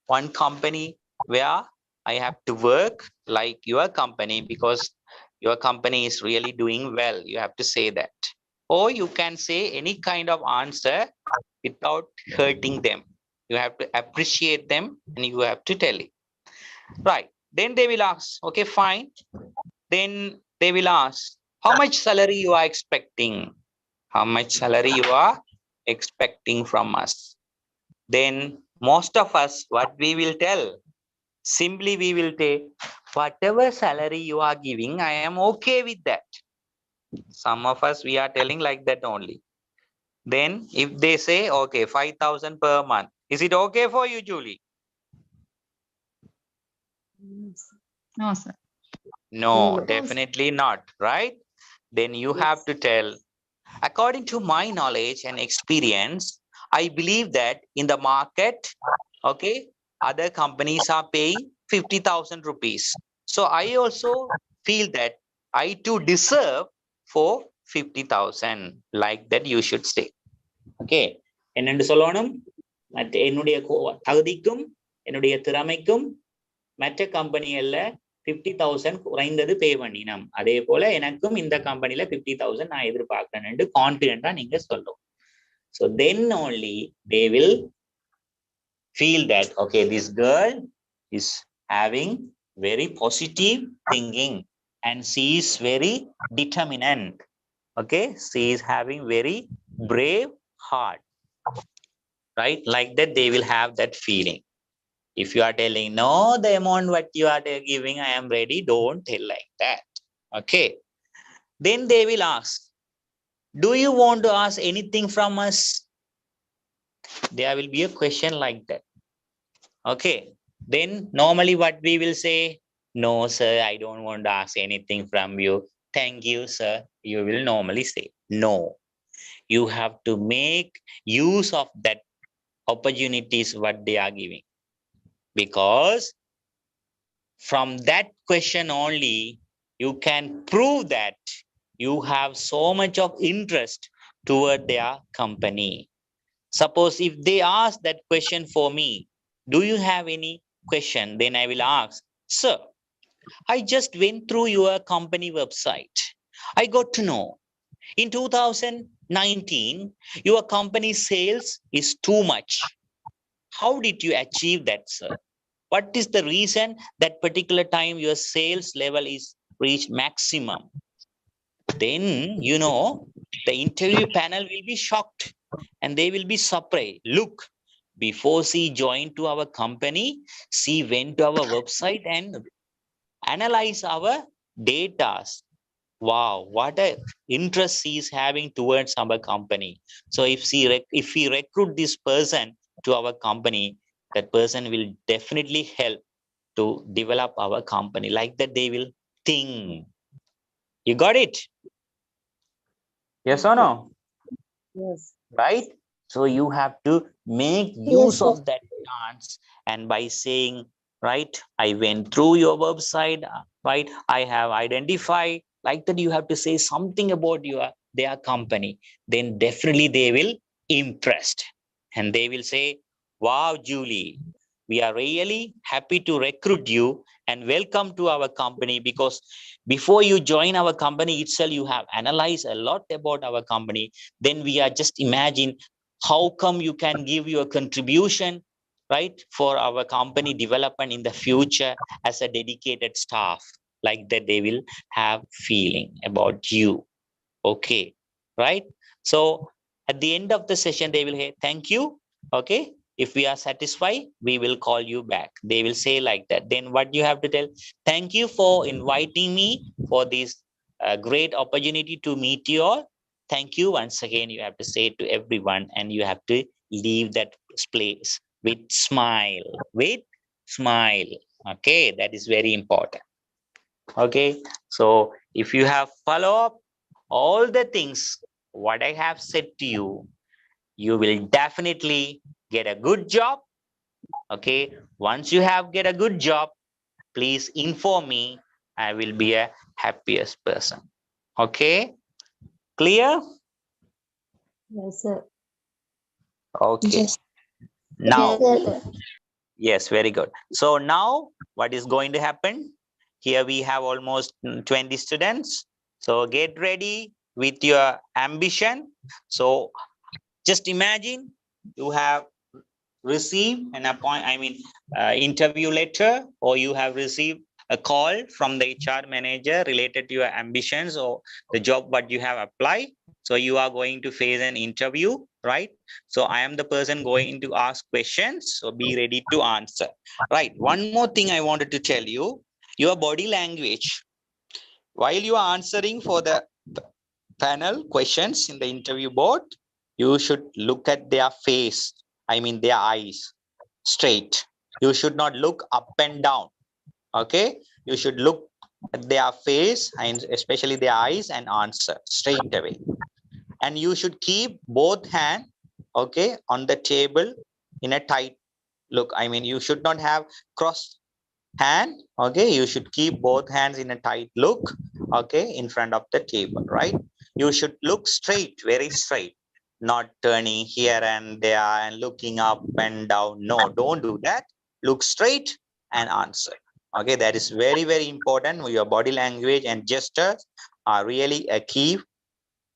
A: one company where I have to work like your company because your company is really doing well. You have to say that. Or you can say any kind of answer without hurting them. You have to appreciate them and you have to tell it. Right. Then they will ask, okay, fine. Then they will ask, how much salary you are expecting? How much salary you are expecting from us? Then most of us, what we will tell, simply we will take, whatever salary you are giving, I am okay with that. Some of us, we are telling like that only. Then if they say, okay, 5,000 per month, is it okay for you, Julie?
C: Yes.
E: No, sir.
A: No,
C: No.
A: definitely not, right? Then you have to tell, according to my knowledge and experience, I believe that in the market, okay, other companies are paying 50,000 rupees. So I also feel that I too deserve for 50,000. Like that, you should say.
F: Okay, என்னென்று சொல்லணும்? மற்ற என்னுடைய தகுதிக்கும் என்னுடைய திறமைக்கும் மற்ற கம்பெனிகள்ல 50,000 குறைந்தது பே பண்ணினோம், அதே போல எனக்கும் இந்த கம்பெனில 50,000 நான் எதிர்பார்க்கிறேன் கான்பிடென்டா நீங்க சொல்லும். So then only they will feel that okay, this girl is having very positive thinking and she is very determined. Okay, she is having very brave heart, right? Like that they will have that feeling. If you are telling no, the amount what you are giving, I am ready, don't tell like that. Okay, then they will ask, do you want to ask anything from us? There will be a question like that. Okay, then normally what we will say, no sir, I don't want to ask anything from you, thank you sir. You will normally say no. You have to make use of that opportunities what they are giving, because from that question only you can prove that you have so much of interest toward their company. Suppose if they ask that question for me, do you have any question? Then I will ask, sir, I just went through your company website. I got to know in 2019 your company sales is too much. How did you achieve that, sir? What is the reason that particular time your sales level is reached maximum? Then the interview panel will be shocked and they will be surprised. Look, before she joined to our company, she went to our website and analyzed our data. Wow, what a interest she is having towards our company. So if we recruit this person to our company, that person will definitely help to develop our company. Like that they will think. You got it? Yes or no?
C: Yes.
F: Right? So you have to make
D: Yes,
F: use
D: sir.
F: of that chance, and by saying, right, I went through your website, right, I have identified, like that you have to say something about their company. Then definitely they will impressed and they will say, wow Julie, we are really happy to recruit you and welcome to our company, because before you join our company itself you have analyzed a lot about our company. Then we are just imagine how come you can give your contribution, right, for our company development in the future as a dedicated staff. Like that they will have feeling about you. Okay, right? So at the end of the session they will say thank you. Okay, if we are satisfied we will call you back, they will say like that. Then what you have to tell, thank you for inviting me for this great opportunity to meet you all. Thank you once again, you have to say to everyone, and you have to leave that place with smile, with smile. Okay, that is very important. Okay, so if you have follow up all the things what I have said to you, you will definitely get a good job. Okay, once you have get a good job, please inform me, I will be a happiest person. Okay, clear?
C: Yes, sir.
F: Okay,
D: Yes.
F: now
D: Yes, sir.
F: yes, very good. So now what is going to happen, here we have almost 20 students, so get ready with your ambition. So just imagine you have received an interview letter, or you have received a call from the HR manager related to your ambitions or the job what you have applied. So you are going to face an interview, right? So I am the person going to ask questions, so be ready to answer. Right, one more thing I wanted to tell you, your body language while you are answering for the panel questions in the interview board, you should look at their face, their eyes straight. You should not look up and down. Okay, you should look at their face and especially their eyes and answer straight away. And you should keep both hands, okay, on the table in a tight look. You should not have crossed hand. Okay, you should keep both hands in a tight look, okay, in front of the table, right? You should look straight, very straight.
A: not turning here and there and looking up and down. No, don't do that. Look straight and answer. Okay, that is very, very important. Your body language and gestures are really a key,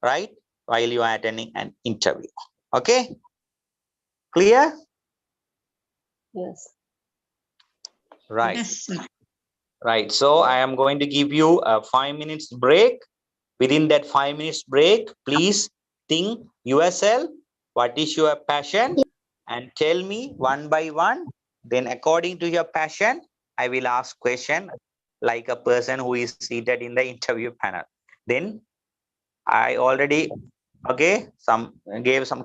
A: right? While you are attending an interview. Okay, clear?
C: Yes.
A: Right.
E: Yes, sir.
A: Right. So I am going to give you a 5 minutes break. Within that 5 minutes break, please think yourself, what is your passion, and tell me one by one. Then according to your passion, I will ask question like a person who is seated in the interview panel. Then I already gave some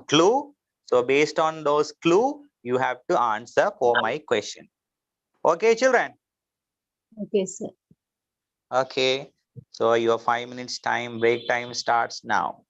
A: clue. So based on those clue, you have to answer for my question. Okay, children.
C: Okay, sir.
A: Okay. So your 5 minutes time, break time starts now.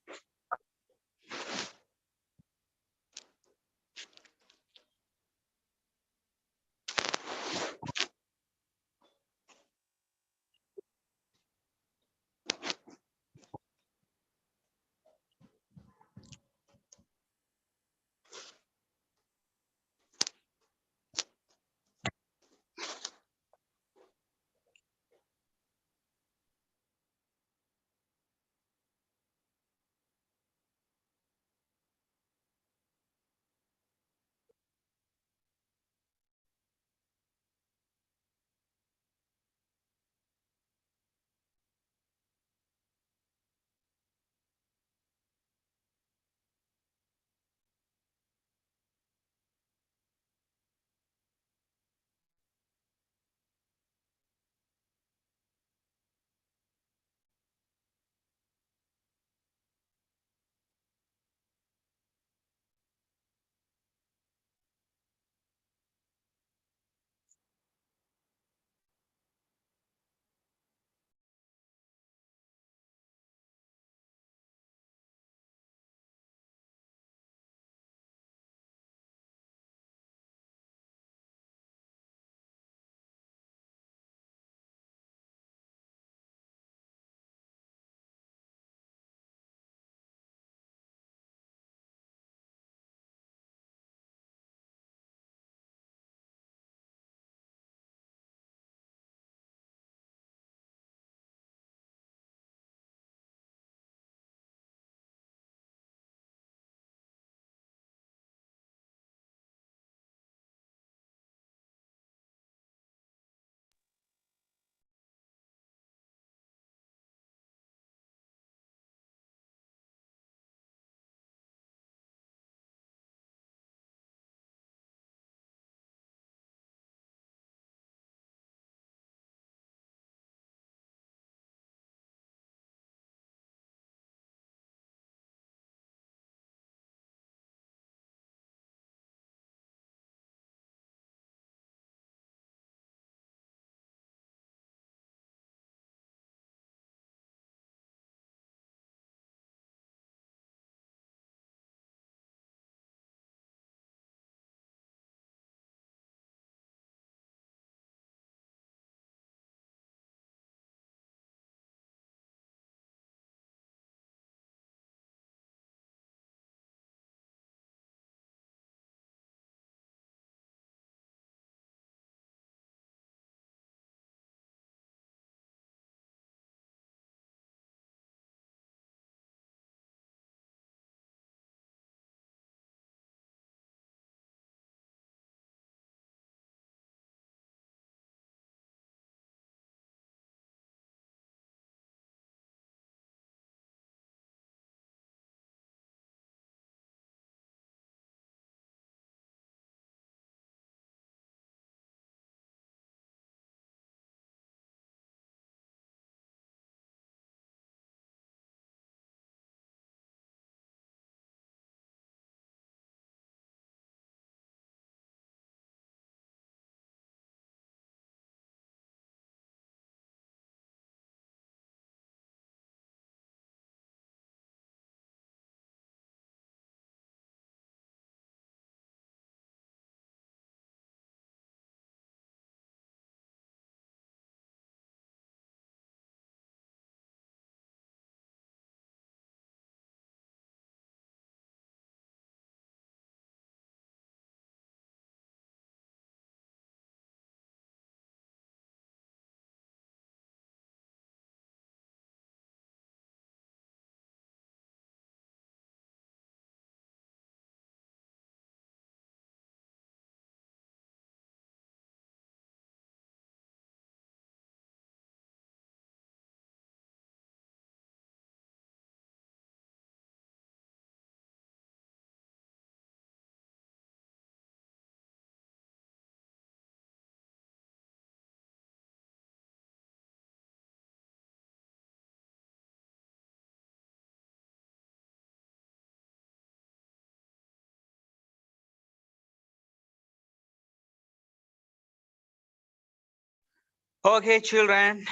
A: Okay, children,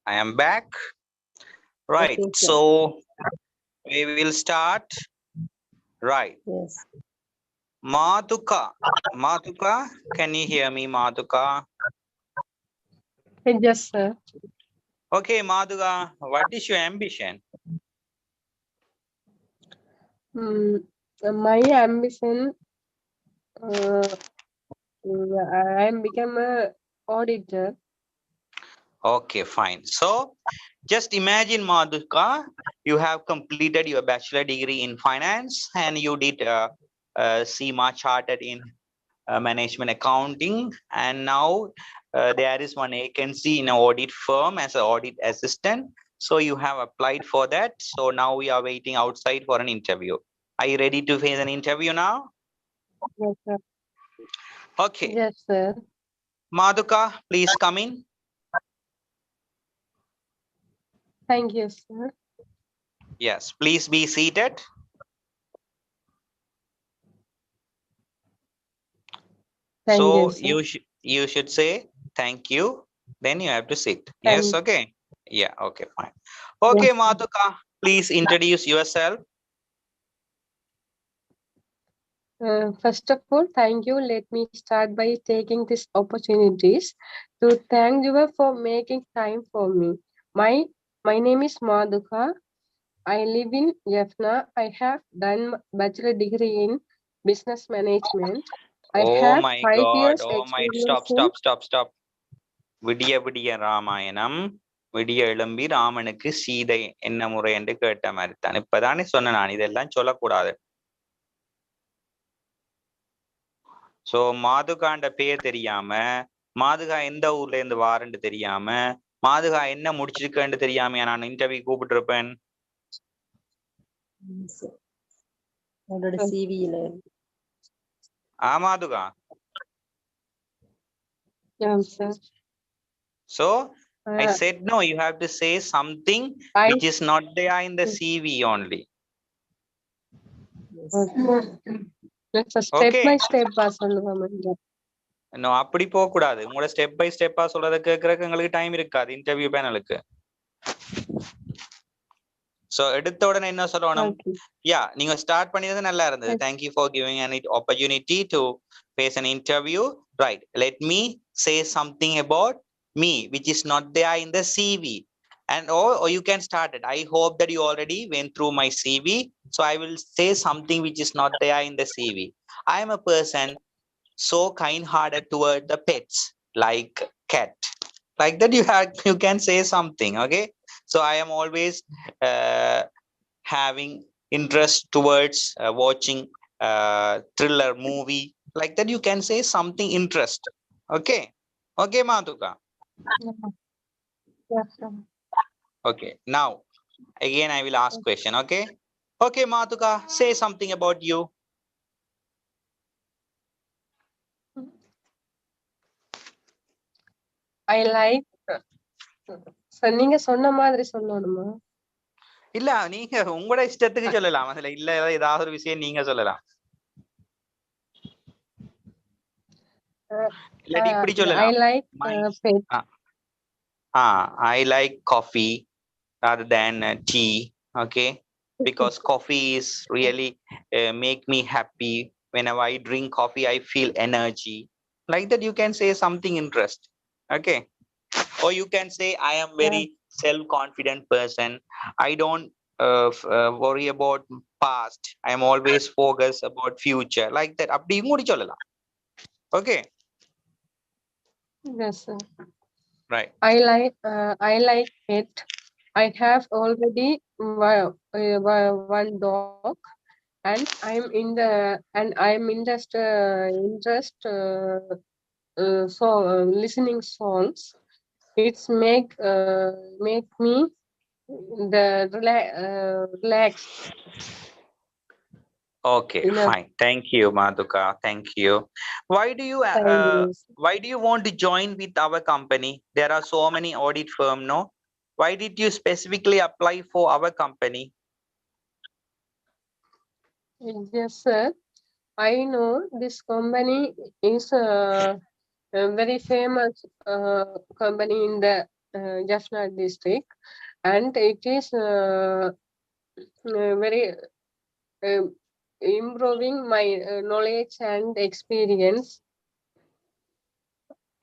A: I am back. Right.
C: Okay, sir.
A: So we will start. Right.
C: Yes.
A: Madhuka. Madhuka, can you hear me, Madhuka?
B: Yes, sir.
A: Okay, Madhuka, what is your ambition?
B: My ambition, I am become a auditor.
A: Okay, fine. So just imagine, Madhuka, you have completed your bachelor degree in finance and you did CMA chartered in management accounting, and now there is one vacancy in an audit firm as an audit assistant. So you have applied for that. So now we are waiting outside for an interview. Are you ready to face an interview now?
B: Yes, sir.
A: Okay.
B: Yes, sir.
A: Madhuka, please come in.
B: Thank you, sir.
A: Yes, please be seated.
B: Thank
A: So
B: you, sir.
A: you should say thank you. Then you have to sit. Yes,
B: Thank
A: okay. Yeah, okay, fine.
B: Yes,
A: Okay,
B: sir.
A: Madhuka, please introduce yourself.
B: First of all, thank you. Let me start by taking this opportunities to thank you for making time for me. My name is Madhuka. I live in Jaffna. I have done bachelor degree in business management. I
A: Oh
B: have
A: my
B: 5 years
A: God. Oh my,
B: experience
A: stop,
B: in
A: stop, stop, stop. விடிய விடிய ராமாயணம் விடிய எழும்பி ராமனுக்கு சீதை என்ன முறை என்று கேட்ட மாதிரி தான். இப்பதானே சொன்னேன் நான், இதெல்லாம் சொல்லக்கூடாது. சோ மாதுகாண்ட பேர் தெரியாம, மாதுகா எந்த ஊர்ல இருந்து வாருன்னு தெரியாம, மாதுகா என்ன முடிச்சிருக்கேன்னு தெரியாம நான் இன்டர்வியூ கூப்பிட்டு இருப்பேன்.
C: அவரோட சிவியில.
A: மாதுகா.
B: Yes, sir.
A: So I
B: Uh,
A: said no, you have to say something
B: I
A: which is not there in the CV only.
C: Yes.
B: Let's step
A: Okay.
B: by step சொல்லுவாங்க.
A: நோ, அப்படி போக கூடாது. உங்களோட ஸ்டெப் பை ஸ்டெப்பா சொல்றத கேட்கறதுக்கு எங்களுக்கு டைம் இருக்காது இன்டர்வியூ பேனலுக்கு. சோ எடுத்த உடனே என்ன சொல்லணும்?
B: Okay.
A: யா, நீங்க ஸ்டார்ட் பண்ணியது நல்லா இருந்தது.
B: Yes.
A: Thank you for giving an opportunity to face an interview. Right, let me say something about me which is not there in the CV, and or you can start it. I hope that you already went through my CV, so I will say something which is not there in the CV. I am a person so kind-hearted toward the pets, like cat, like that. You can say something. Okay, so I am always having interest towards watching thriller movie, like that. You can say something interest. Okay. Okay, Madhuka.
B: Yes, sir.
A: Okay, now again I will ask question. Okay. Okay, Madhuka, say something about you.
B: I like நீங்க சொன்ன மாதிரி சொல்லணுமா?
A: இல்ல, நீங்க உங்களோட இஷ்டத்துக்கு சொல்லலாம். அதுல இல்ல ஏதாவது ஒரு விஷயம் நீங்க சொல்லலாம். இல்லாட்டி இப்படி
B: I
A: சொல்லலாம்.
B: like
A: My
B: pet.
A: I like coffee rather than tea. Okay, because coffee is really make me happy. Whenever I drink coffee, I feel energy. Like that, you can say something interest. Okay, or you can say I am very self-confident person. I don't worry about past. I am always focused about future. Like that, அப்படி மூடி சொல்லலாம். Okay,
B: Yes, sir.
A: right.
B: I like pet. I have already one dog, and I'm interest so listening songs. It's make me relaxed.
A: Okay,
B: You know,
A: fine. Thank you, Madhuka. Thank you. Why do you why do you want to join with our company? There are so many audit firm, no? Why did you specifically apply for our company?
B: Yes, sir. I know this company is a very famous company in the Jaffna district, and it is very uh, improving my knowledge and experience.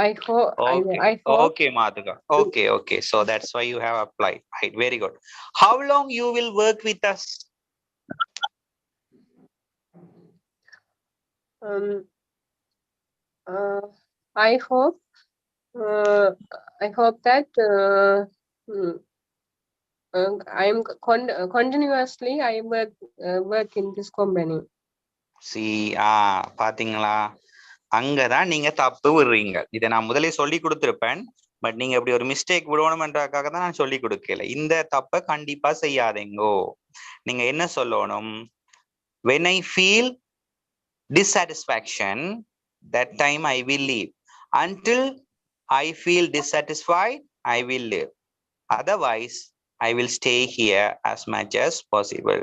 B: I hope.
A: Okay,
B: I hope.
A: okay, Madhuka. Okay, okay. So that's why you have applied. Right, very good. How long you will work with us?
B: Um, uh, I hope. I hope that I'm continuously I work in this company.
A: See, பாத்தீங்களா, அங்கதான் நீங்க தப்பு விடுறீங்க. இதை நான் முதலே சொல்லி கொடுத்திருப்பேன். But நீங்க இப்படி ஒரு மிஸ்டேக் விடணும்ன்றதுக்காக தான் நான் சொல்லி கொடுக்கல. இந்த தப்பை கண்டிப்பா செய்யாதீங்கோ. நீங்க என்ன சொல்லணும்? When I feel dissatisfaction, that time I will leave. Until I feel dissatisfied, I will leave. Otherwise, I will stay here as much as possible.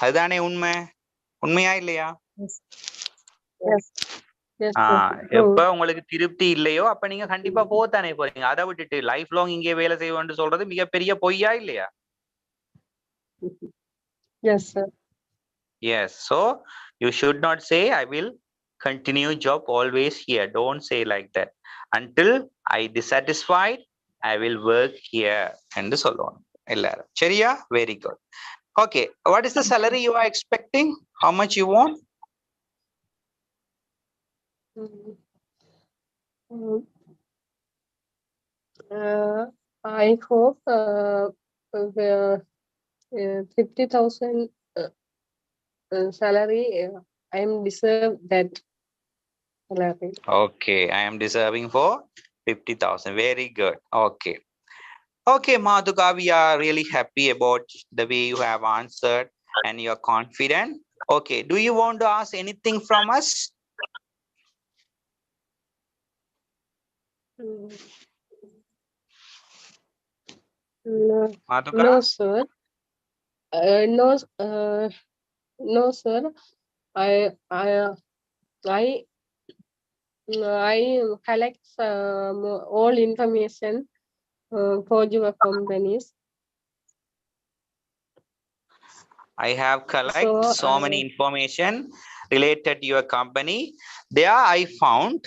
A: அதுதானே உண்மை? உண்மையா இல்லையா?
B: Yes. Yes. True.
A: எப்ப உங்களுக்கு திருப்தி இல்லையோ அப்ப நீங்க கண்டிப்பா போத்தானே போறீங்க. அதை விட்டுட்டு லைஃப் லாங் இங்கே வேலை செய்வோம்னு சொல்றது மிகப்பெரிய பொய்யா இல்லையா?
B: Yes, sir.
A: Yes. So you should not say I will continue job always here. Don't say like that. Until I dissatisfied, I will work here என்று சொல்லணும் எல்லாரும். சரியா? Very good. Okay. What is the salary you are expecting? How much you want?
B: Mm. I hope 50,000 salary. I am deserve that salary.
A: Okay, I am deserving for 50,000. Very good. Okay. Okay, Madhuka, we are really happy about the way you have answered and you're confident. Okay, do you want to ask anything from us?
B: No,
A: Madhuka?
B: no, sir. No, no, sir. I, I, I collect all information for your companies.
A: I have collect
B: So,
A: so many information related to your company. There I found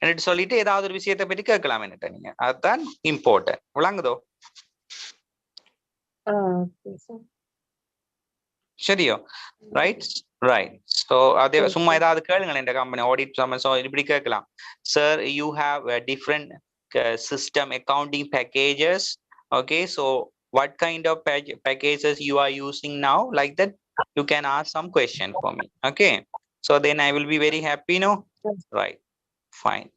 A: and சொல்லிட்டு ஏதாவது ஒரு விஷயத்தை பற்றி கேட்கலாம் என்ன நீங்க. அதுதான் important. விளங்குதோ?
B: okay, sir.
A: சரியோ? ரைட்? ரைட். So அதே சும்மா ஏதாவது கேளுங்களேன் இந்த கம்பெனி ஆடிட் சோ இப்படி கேட்கலாம். Sir, you have a different system accounting packages. Okay, so what kind of packages you are using now? Like that, you can ask some question for me. Okay, so then I will be very happy, no?
B: Yes.
A: Right, fine.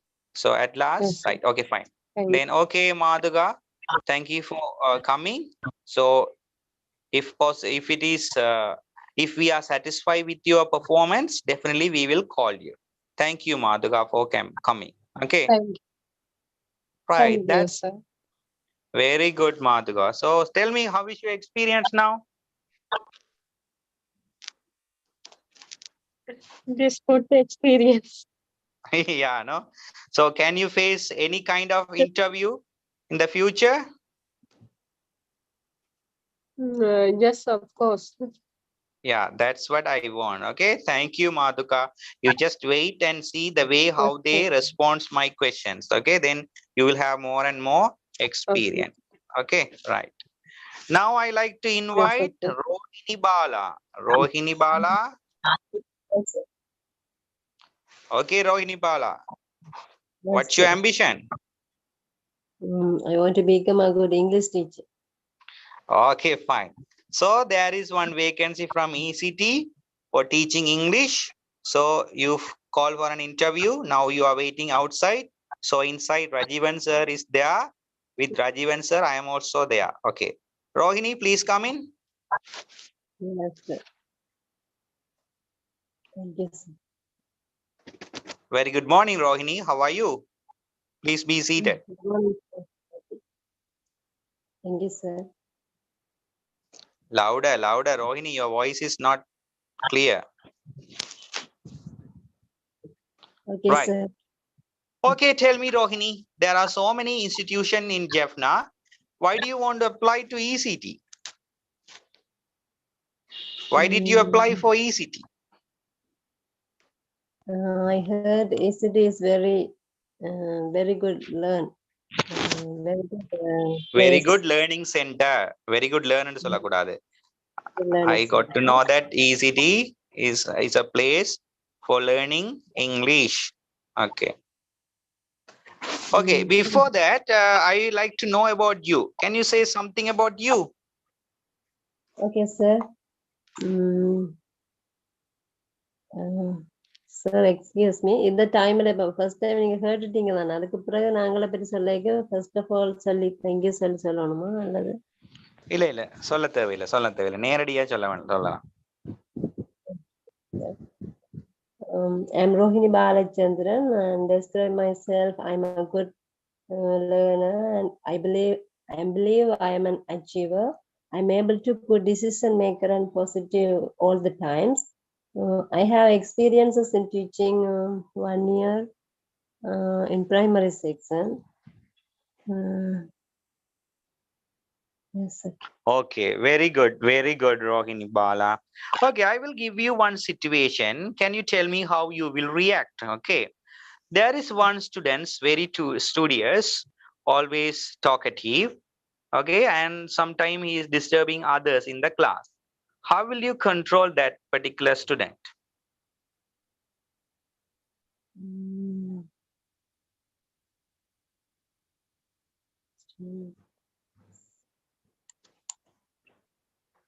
A: So at last,
B: Yes, sir.
A: right, okay, fine.
B: Thank
A: Then okay, Madhuga, thank you for coming. So if it is if we are satisfied with your performance, definitely we will call you. Thank you, Madhuga, for coming. Okay,
B: Thank you.
A: right,
B: Thank you,
A: that's
B: sir.
A: very good, Madhuga. So tell me, how is your experience now?
B: This good experience.
A: Yeah, no. So can you face any kind of interview in the future?
B: Yes, of course.
A: Yeah, that's what I want. Okay, thank you, Madhuka. You just wait and see the way how they respond my questions. Okay, then you will have more and more experience. Okay, right. Now I like to invite
B: okay.
A: Rohini Bala. Rohini Bala.
C: Yes, sir.
A: Okay, Rohini Bala.
C: Yes,
A: What's your
C: sir.
A: ambition?
C: I want to become a good English teacher.
A: Okay, fine. So there is one vacancy from ECT for teaching English. So you call for an interview. Now you are waiting outside. So inside Rajeevan sir is there. With Rajeevan sir, I am also there. Okay. Rohini, please come in.
C: Yes, sir. Thank you, sir.
A: Very good morning, Rohini. How are you? Please be seated.
C: Good morning, sir. Thank you, sir.
A: Louder, louder. Rohini, your voice is not clear.
C: Okay,
A: Right.
C: sir.
A: Okay, tell me, Rohini, there are so many institutions in Jaffna. Why do you want to apply to ECT? Why did you apply for ECT?
C: I heard ECD is very good learn. Very good
A: Very
C: place
A: good learning center. Very good learning
C: to
A: சொல்லக்கூடாது.
C: learn
A: I got to
C: something.
A: know that ECT is a place for learning English. Okay. Okay, before that, I like to know about you. Can you say something about you?
C: Okay, sir. Mm, sir, excuse me. இந்த டைம்ல இப்போ first time நீங்க கேட்டுட்டீங்க தானே, அதுக்கு பிறகு நாங்கள பற்றி சொல்லிக்க ஃபர்ஸ்ட் ஆஃப் ஆல் சொல்லி தேங்க்யூ சொல்லணுமா அல்லது?
A: இல்ல சொல்ல தேவையில்லை நேரடியா சொல்லலாம்.
C: I'm Rohini Balachandran and describe myself. I'm a good learner and I believe I am an achiever. I'm able to put decision maker and positive all the times. I have experiences in teaching 1 year in primary section. Yes, sir.
A: Okay, very good, Rohini Bala. Okay, I will give you one situation. Can you tell me how you will react? Okay, there is one student, very studious, always talkative. Okay, and sometimes he is disturbing others in the class. How will you control that particular student?
C: Mm.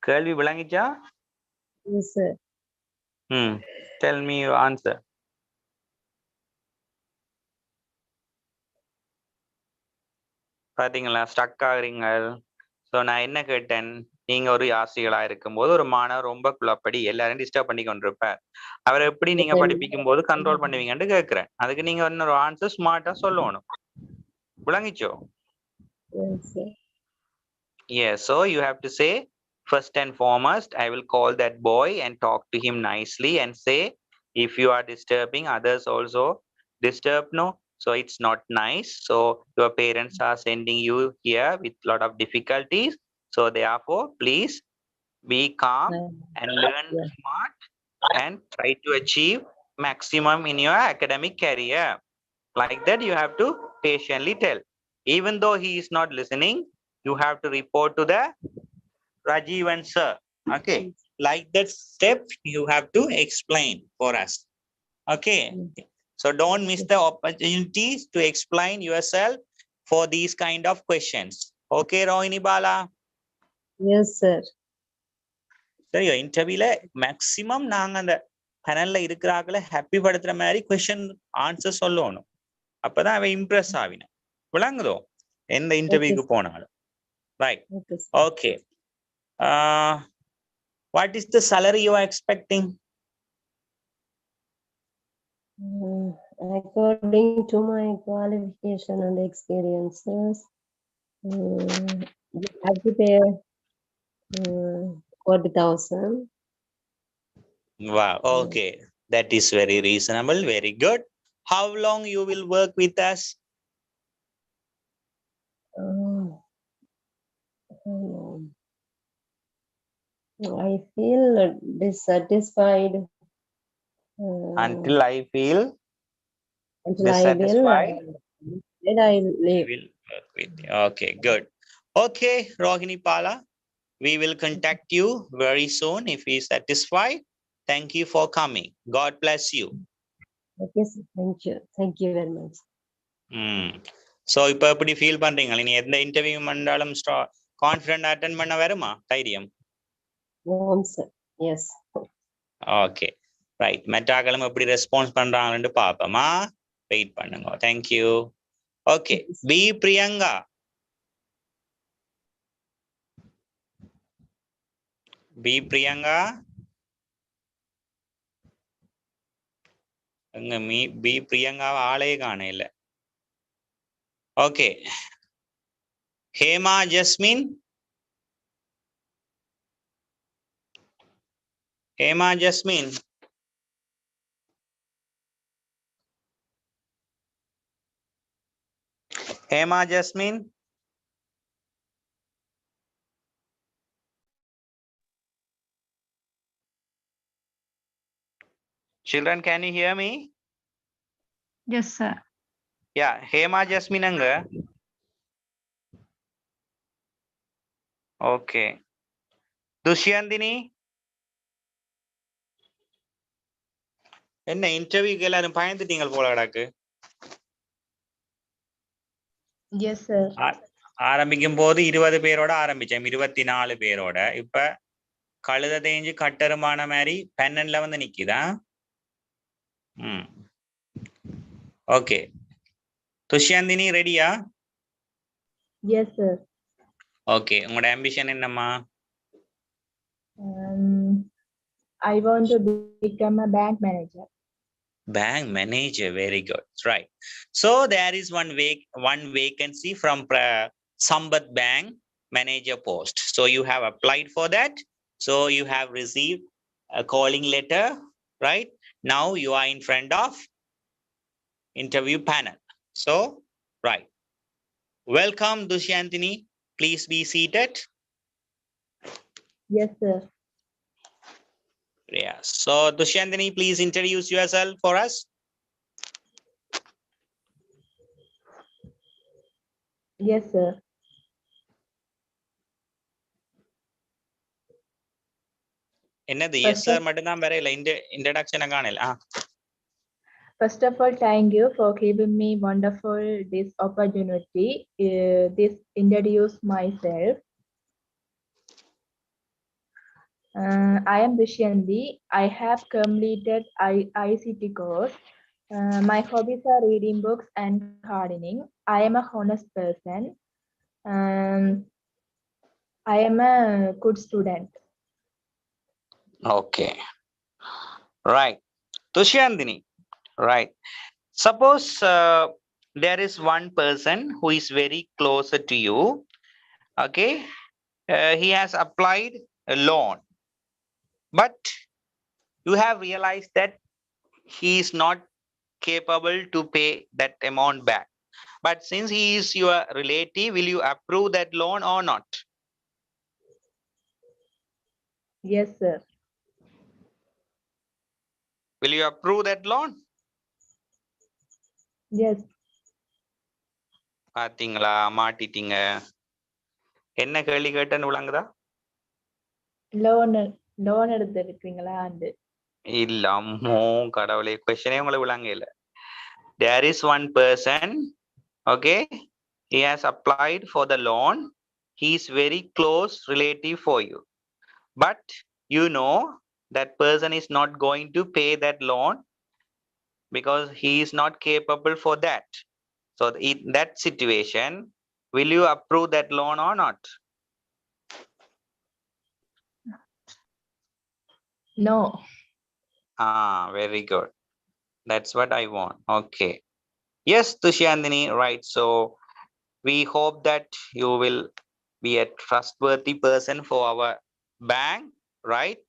A: கேள்வி விளங்கிச்சா?
C: Yes, sir.
A: Tell me your answer. பாத்தீங்களா, stuck ஆகுறீங்க. So நான் என்ன கேட்டேன், நீங்க ஒரு ஆசிரியர்களா இருக்கும்போது ஒரு மாணவர் ரொம்ப குழப்படி எல்லாரையும் டிஸ்டர்ப் பண்ணி கொண்டிருப்பார், அவரை எப்படி நீங்க படிப்பிக்கும் போது கண்ட்ரோல் பண்ணுவீங்கன்னு கேட்கிறேன். அதுக்கு நீங்க இன்னொரு ஆன்சர் ஸ்மார்ட்டா சொல்லணும். விளங்கிச்சோ?
C: Yes, sir.
A: Yes, so you have to say, first and foremost, I will call that boy and talk to him nicely and say, if you are disturbing others also, disturb no. So it's not nice. So your parents are sending you here with lot of difficulties. So therefore, please be calm and learn
C: Yeah.
A: smart and try to achieve maximum in your academic career. Like that, you have to patiently tell. Even though he is not listening, you have to report to the Rajeevan sir. Okay, like that step you have to explain for us. Okay, so don't miss the opportunities to explain yourself for these kind of questions. Okay, Rohini Bala.
C: Yes, sir.
A: சரி, இன்டர்வியூல maximum நாங்க அந்த பேனல்ல இருக்கிறாங்கள happy படுத்துற மாதிரி question answer சொல்லணும். அப்பதான் அவன் Impress ஆவின. விளங்குதோ எந்த இன்டர்வியூக்கு போனாலும். Right. Okay. What is the salary you are expecting?
C: According to my qualification and experiences, you have to pay 40,000.
A: Wow. Okay. That is very reasonable. Very good. How long you will work with us?
C: I feel dissatisfied.
A: Until I feel
C: Until
A: dissatisfied,
C: I leave.
A: will work with you. Okay, good. Okay, Rohini Pala, we will contact you very soon if we satisfied. Thank you for coming. God bless you.
C: Okay, sir. Thank you very much.
A: So இப்போ எப்படி feel பண்றீங்க? நீ எந்த interview பண்ணாலும் confident attend பண்ண வருமா தைரியம்?
C: Sir. Yes.
A: Okay, right. மெட்டாக்களும் எப்படி ரெஸ்பான்ஸ் பண்றாங்கன்னு பாப்போமா? வெயிட் பண்ணுங்க. Thank you. Okay, P Priyanka. P Priyanka அங்க பி பிரியங்காவை ஆளே காண இல்ல. Okay, Hema Jasmine. Hema Jasmine. Hema Jasmine. Children, can you hear me?
E: Yes, sir.
A: Yeah, Hema Jasmine anga. Okay. Dushyandini. என்ன இன்டர்வியூக்கு எல்லாரும் பயந்துட்டீங்க போல கிடக்கு.
G: Yes, sir.
F: ஆரம்பிக்கும் போது 20 பேரோட ஆரம்பிச்சேன், 24 பேரோட. இப்ப கழுத தேஞ்சு கட்டருமான மாதிரி பென்னன்ல வந்து நிக்குதா? ஓகே. துஷ்யந்தினி ரெடியா?
G: Yes, sir.
F: ஓகே, உங்களோட ஆம்பிஷன் என்னம்மா?
G: I want to become a bank manager.
F: Bank manager, very good, right. So there is one vacancy from Sambat Bank manager post. So you have applied for that. So you have received a calling letter, right? Now you are in front of interview panel. So, right. Welcome, Dushyantini. Please be seated.
G: Yes, sir.
F: Yeah. So Dushyantini, please introduce yourself for us.
G: Yes, sir.
F: என்னது yes sir மட்டும்தான் வரையில, introduction காணல.
G: First of all, thank you for giving me wonderful this opportunity. This introduce myself. I am Dushyandi. I have completed ICT course. My hobbies are reading books and gardening. I am a honest person. I am a good student.
A: Okay. Right. Dushyandini. Right. Suppose there is one person who is very closer to you. Okay. He has applied a loan, but you have realized that he is not capable to pay that amount back. But since he is your relative, will you approve that loan or not?
G: Yes, sir.
A: Will you approve that loan?
G: Yes.
A: பாத்தீங்களா, மாட்டிட்டீங்க. என்ன கேள்வி கேட்டேன்னு விளங்குதா?
G: Loan எடுத்திருக்கீங்களா அந்த?
A: இல்ல, அம்மோ கடவுளே, கொஸ்டினே உங்களுக்கு விளங்க இல்ல. There is one person, okay, he has applied for the loan. He is very close relative for you, but you know that person is not going to pay that loan because he is not capable for that. So in that situation, will you approve that loan or not?
G: No.
A: Very good. That's what I want. Okay. Yes, Tushyandini, right. So we hope that you will be a trustworthy person for our bank, right?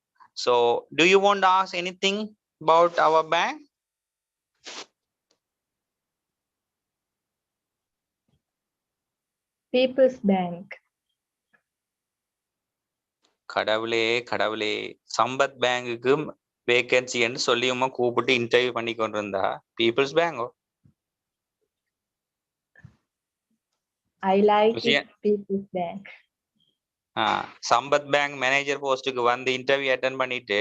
A: So do you want to ask anything about our bank?
G: People's Bank.
A: கடவுளே கடவுளே, சம்பத் பேங்குக்கு vacancy என்று சொல்லியுமா கூப்பிட்டு interview பண்ணி கொண்டு இருந்தா people's பேங்கோ?
G: I like it, People's Bank.
A: Sampath bank manager போஸ்டுக்கு வந்து இன்டர்வியூ அட்டென்ட் பண்ணிட்டு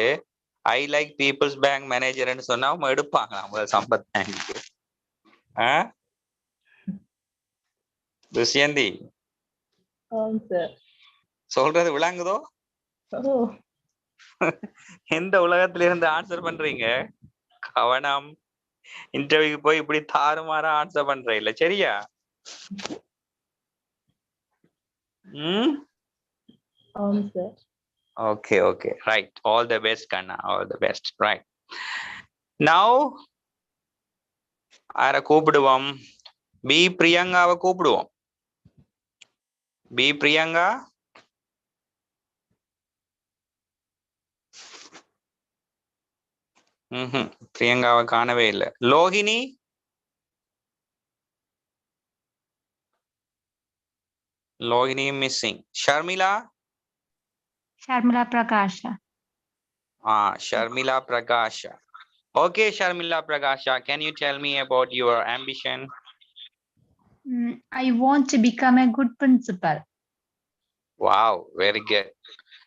A: ஐ லைக் பீப்புள்ஸ் பேங்க் மேனேஜர்னு சொன்னா அவங்க எடுப்பாங்க நம்ம சம்பத் பேங்க்கு. துஷ்யந்தி,
G: Sir.
A: சொல்றது விளங்குதோ?
G: Oh.
A: எந்த உலகத்துல இருந்து ஆன்சர் பண்றீங்க? கவனம், இன்டர்வியூ போய் இப்படி தாறுமாறா ஆன்சர் பண்ற இல்ல, சரியா?
G: Sir.
A: Okay, okay, right. All the best, Kanna. All the best, right. Now, ஆர கூப்பிடுவோம். பி பிரியங்காவை கூப்பிடுவோம். பி பிரியங்கா. பிரியங்காவை காணவே இல்லை. Lohini.
F: Lohini missing. Sharmila?
E: Sharmila Prakasha.
F: Sharmila Prakasha. Okay, Sharmila Prakasha, can you tell me about your ambition?
E: I want to become a good principal.
F: Wow, very good.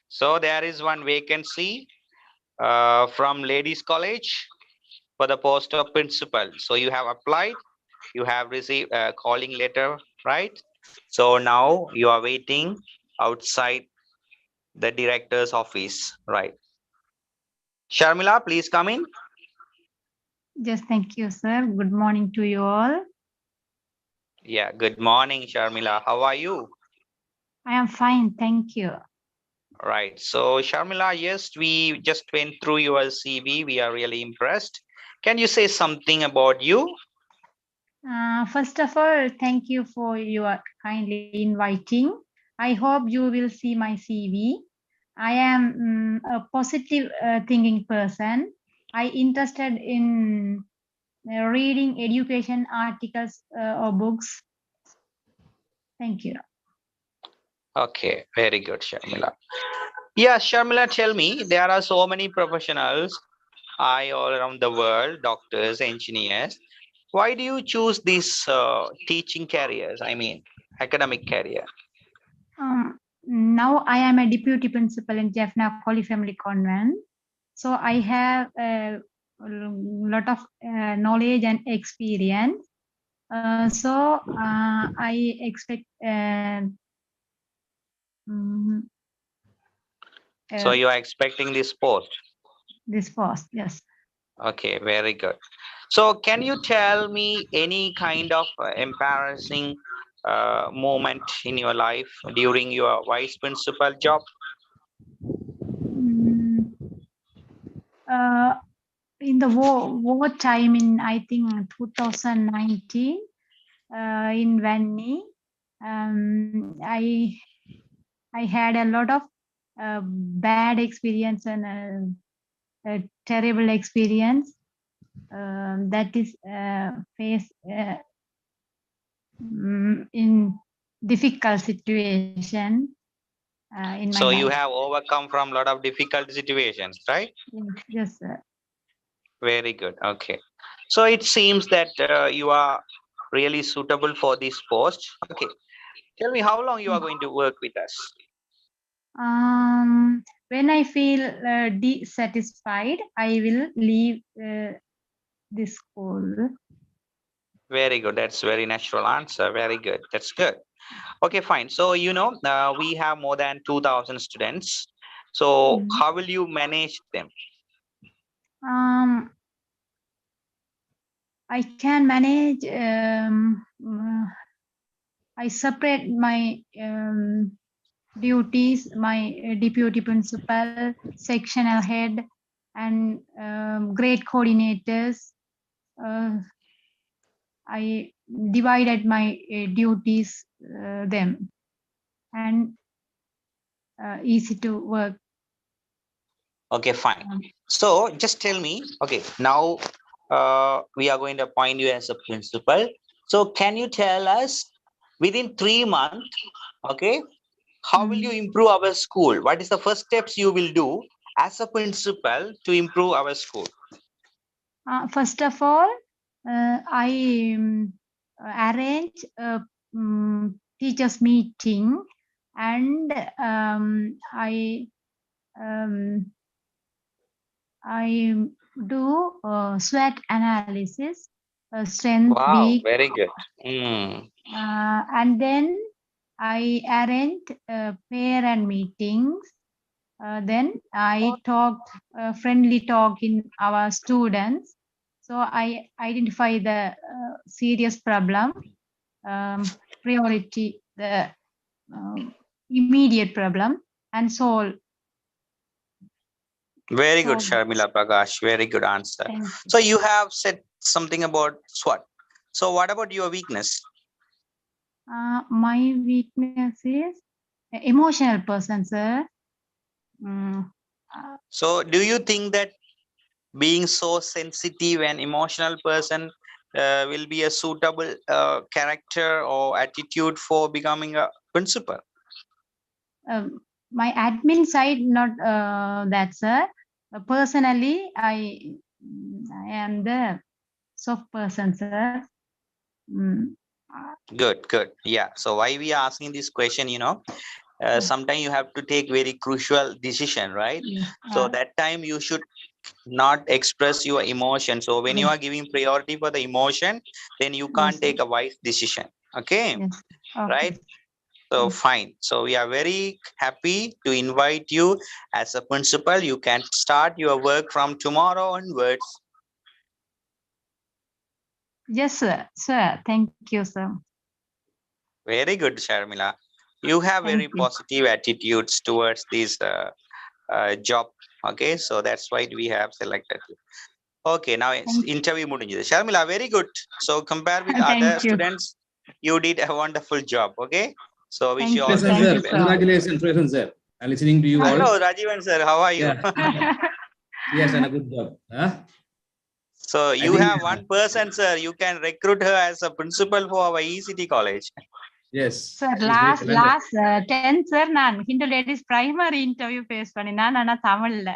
F: So there is one vacancy from Ladies College for the post of principal. So you have applied, you have received a calling letter, right? So now you are waiting outside the director's office, right? Sharmila, please come in.
E: Just thank you, sir. Good morning to you all.
F: Yeah, good morning, Sharmila. How are you?
E: I am fine, thank you.
F: Right. So, Sharmila, yes, we just went through your CV. We are really impressed. Can you say something about you?
E: First of all, thank you for your kindly inviting. I hope you will see my CV. I am a positive thinking person. I interested in reading education articles or books. Thank you.
F: Okay, very good, Sharmila. Yeah, Sharmila, tell me, there are so many professionals all around the world, doctors, engineers. Why do you choose these teaching careers? I mean, academic career.
E: Now I am a deputy principal in Jaffna Holy Family Convent. So I have a lot of knowledge and experience. I expect
F: So you are expecting this post.
E: this post, yes.
F: Okay, very good. So can you tell me any kind of embarrassing moment in your life during your vice principal job?
E: In the war time in, I think, 2019, in Vanni, I had a lot of bad experience and a terrible experience that is faced in difficult situation in my
F: So you
E: life.
F: have overcome from a lot of difficult situations, right?
E: Yes, sir.
F: Very good. Okay. So it seems that you are really suitable for this post. Okay. Tell me how long you are going to work with us.
E: When I feel dissatisfied, I will leave this school.
F: Very good. That's very natural answer. Very good. That's good. Okay, fine. So, you know, we have more than 2,000 students. So how will you manage them?
E: I can manage. I separate my duties, my deputy principal, sectional head, and grade coordinators. I divided my duties them, and easy to work.
F: Okay, fine. So just tell me, okay, now we are going to appoint you as a principal. So can you tell us within 3 months, okay, how will you improve our school? What is the first steps you will do as a principal to improve our school?
E: First of all, I arrange a teachers meeting, and I do SWOT analysis, strength,
F: Wow,
E: weak,
F: very good.
E: and then I arrange parent meetings. Then I talk friendly talk in our students. So I identify the serious problem, priority, the immediate problem, and solve.
F: Very good, Sharmila Prakash. Very good answer. So you have said something about SWOT. So what about your weakness?
E: My weakness is emotional person, sir.
F: So do you think that being so sensitive and emotional person
A: will be a suitable character or attitude for becoming a principal?
E: My admin side, not that, sir. Personally, I am the soft person, sir. Mm.
A: Good. Yeah. So why we are asking this question, sometimes you have to take very crucial decision, right? So that time you should not express your emotion. So when you are giving priority for the emotion, then you can't take a wise decision. Okay.
E: Yes. Okay.
A: Right. So fine. So we are very happy to invite you as a principal. You can start your work from tomorrow onwards.
E: Yes, sir. Thank you, sir.
A: Very good, Sharmila. You have
E: Thank
A: very
E: you.
A: positive attitudes towards this job. Okay, so that's why we have selected you. Okay, now it's
E: Thank-
A: interview முடிஞ்சது. Sharmila, very good. So compare with other
E: Thank you.
A: students, you did a wonderful job. Okay, so wish
E: Thank
A: you
E: you.
A: all the
E: Thank
A: very
E: you,
A: best.
E: sir.
H: Congratulations, present sir. I'm listening to you all.
A: Hello, Rajeevan sir. How are you?
H: Yeah, she has done a good job. Huh?
A: So you
H: think,
A: have one person, sir. You can recruit her as a principal for our ECT college.
H: Yes.
E: Sir,
H: she's very talented.
E: last 10 sir, நான் Hindu ladies primary interview face பண்ணினேன் ஆனா தமிழ்ல.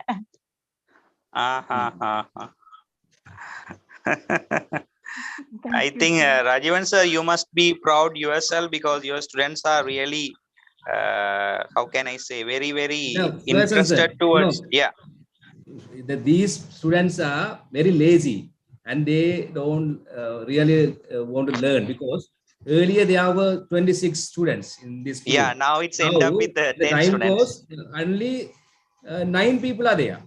A: I think Rajeevan sir, you must be proud yourself because your students are really, how can I say, very
H: No,
A: interested
H: sir,
A: towards. Yeah.
H: These students are very lazy and they don't really want to learn because earlier there were 26 students in this school.
A: Yeah, now it's
H: Now,
A: end up with
H: the
A: 10
H: time
A: students.
H: goes, only 9 people are there.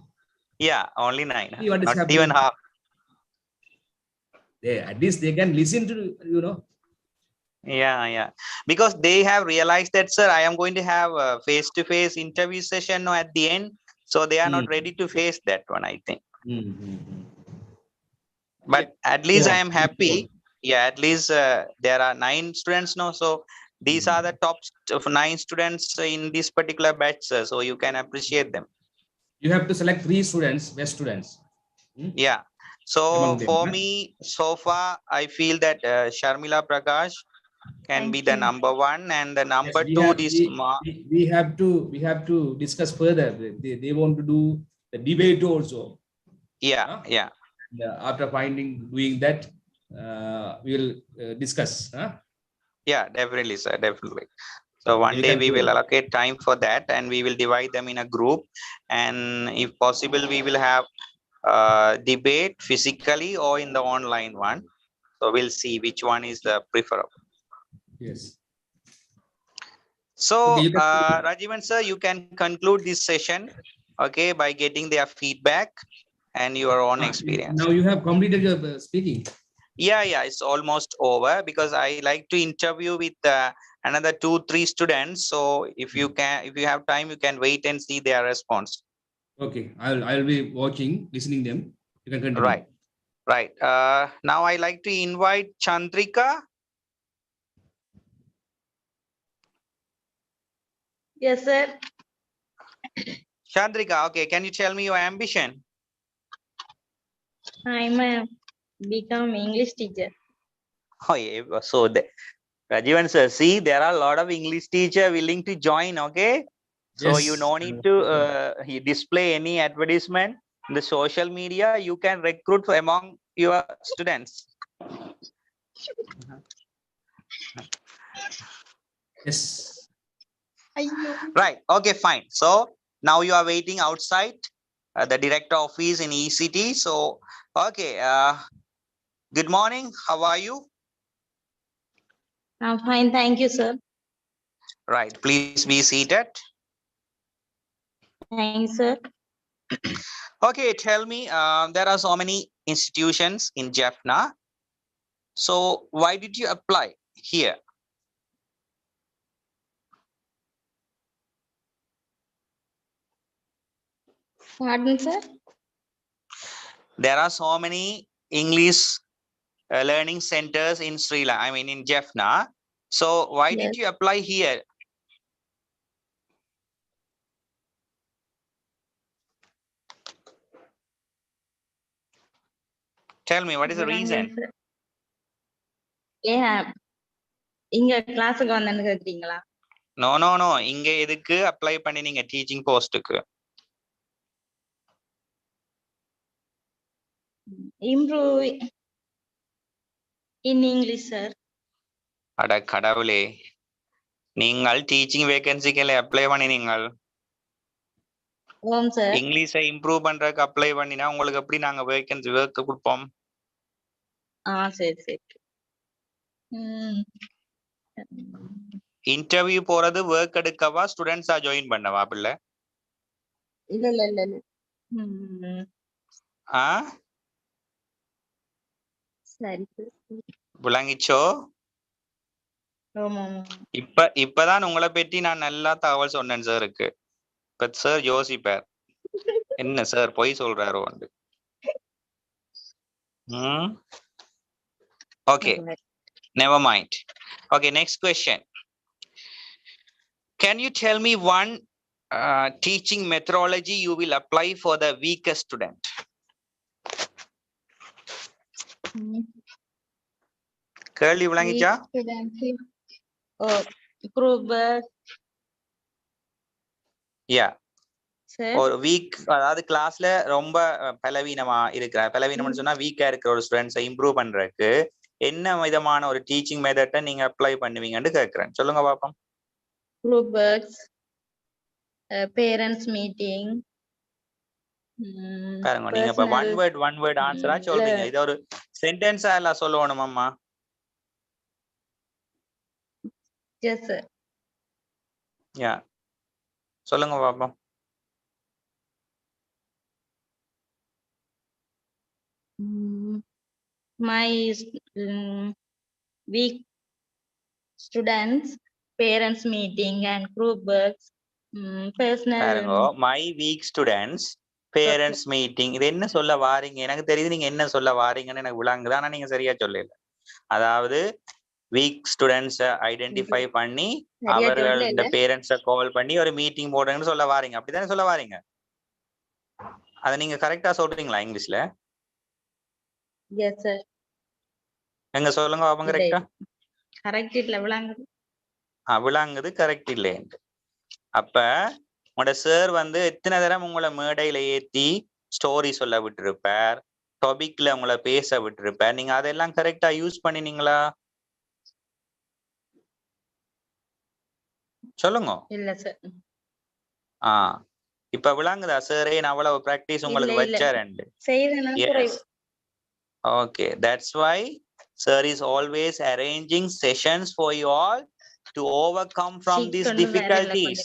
A: Yeah, only 9.
H: See what is
A: Not
H: happening.
A: even half.
H: At least they can listen to,
A: Yeah. Because they have realized that, sir, I am going to have a face-to-face interview session at the end. So they are not ready to face that one, I think. But at least I am happy. Yeah, at least there are 9 students now. So these are the top of 9 students in this particular batch, sir. So you can appreciate them.
H: You have to select 3 students, best students.
A: Yeah. So
H: Among them,
A: for
H: huh?
A: me, so far, I feel that Sharmila Prakash can be the number 1, and the number 2 this
H: we have to discuss further. They want to do the debate also.
A: Yeah.
H: And, after doing that, we will discuss.
A: Yeah, definitely, sir. Definitely. So one day we will allocate time for that, and we will divide them in a group. And if possible, we will have debate physically or in the online one. So we'll see which one is the preferable.
H: Yes.
A: So
H: Okay,
A: Rajeevan sir, you can conclude this session, okay, by getting their feedback and your own experience.
H: Now you have completed your speaking.
A: Yeah, it's almost over because I like to interview with another 2-3 students. So if you have time, you can wait and see their response.
H: Okay, I'll be watching, listening them. You can continue.
A: Right. Now I like to invite Chandrika.
I: Yes, sir.
A: Chandrika, okay, can you tell me your ambition?
I: I'm a become English teacher.
A: Oh yeah, so Rajeevan sir, see, there are a lot of English teacher willing to join, okay? So
H: Yes.
A: you no need to display any advertisement in the social media. You can recruit among your students.
H: Yes.
A: Right. Okay, fine. So now you are waiting outside the director office in ECT. So, okay. Good morning. How are you?
I: I'm fine, thank you, sir.
A: Right. Please be seated.
I: Thanks, sir.
A: Okay, tell me, there are so many institutions in Jaffna. So why did you apply here?
I: Pardon, sir?
A: There are so many English learning centers in Sri Lanka, I mean in Jaffna. So why did you apply here? Tell me, what is the reason?
I: ஏன் இங்க கிளாஸுக்கு வந்தேன்னு கேக்குறீங்களா?
A: No no no, இங்க எதுக்கு apply பண்ணி நீங்க teaching போஸ்ட்டுக்கு?
I: Improve in English, sir.
A: அட கடவுளே, நீங்கள் டீச்சிங் வேகன்சிக்கு அப்ளை பண்ணி நீங்கள்
I: sir.
A: இங்கிலீஷை இம்ப்ரூவ் பண்றதுக்கு அப்ளை பண்ணினா உங்களுக்கு எப்படி நாங்க வேகன்சி ஒர்க் கொடுப்போம்?
I: சரி சரி.
A: இன்டர்வியூ போறது ஒர்க் எடுக்கவா ஸ்டூடெண்ட்ஸா ஜாயின் பண்ணவா பிள்ளை?
I: இல்ல இல்ல இல்ல இல்ல.
A: ஆ
I: சரி.
A: விளங்கிச்சோ? இப்பதான் உங்களை பற்றி நான் நல்லா தகவல் சொன்னேன் சாருக்கு. இப்ப சார் யோசிப்பார், என்ன சார் பொய் சொல்றாரோ. Okay, never mind. Okay, next question. Can you tell me one teaching methodology you will apply for the weakest student? கேள்வி விளங்கிச்சா?
I: Group
A: யா, ஒரு வீக், அதாவது கிளாஸ்ல ரொம்ப பலவீனமா இருக்கிற, பலவீனம்னு சொன்னா வீக்கா இருக்கிற ஒரு ஸ்டூடெண்ட்ஸை இம்ப்ரூவ் பண்றதுக்கு என்ன விதமான ஒரு டீச்சிங் மெத்தட்டை நீங்க அப்ளை பண்ணுவீங்கன்னு கேட்கிறேன். சொல்லுங்க பாப்போம்.
I: group works, parents meeting.
A: பாருங்க, நீங்க இப்ப ஒன் வேர்ட் ஆன்சரா சொல்றீங்க. இது ஒரு சென்டென்ஸா எல்லாம் சொல்லணுமாம்மா?
I: Yes sir.
A: யா, சொல்லுங்க பாப்போம்.
I: My weak students, parents meeting and group works, personal.
A: பாருங்க, my weak students, parents meeting. இது என்ன சொல்ல வாரீங்க? எனக்கு தெரியுது நீங்க என்ன சொல்ல வாரீங்கன்னு எனக்கு விளங்குது, ஆனா நீங்க சரியா சொல்லல. அதாவது வீக் ஸ்டூடெண்ட்ஸை ஐடென்டிஃபை பண்ணி அவர்களோட பேரண்ட்ஸை கால் பண்ணி ஒரு மீட்டிங் போடுறேன்னு சொல்ல வாரீங்க, அப்படித்தானே சொல்ல வாரீங்க? அதை நீங்க கரெக்டா சொல்றீங்களா இங்கிலீஷ்ல?
I: Yes sir.
A: எங்க சொல்லுங்க பாப்போம் கரெக்டா.
I: கரெக்ட் இல்ல, விளங்குது.
A: விளங்குது, கரெக்ட் இல்லைன்னு. அப்ப உங்களோட சார் வந்து எத்தனை தரம் உங்களை மேடையில ஏத்தி ஸ்டோரி சொல்ல விட்டுருப்பார், டாபிக்ல உங்களை பேச விட்டுருப்பார். நீங்க அதெல்லாம் கரெக்டா யூஸ் பண்ணினீங்களா? சொல்லுங்க.
I: இல்ல சார்.
A: இப்ப விளங்குதா சார் நான் அவ்வளவு பிராக்டிஸ் உங்களுக்கு வச்சாரண்டு? Okay, that's why sir is always arranging sessions for you all to overcome from these difficulties.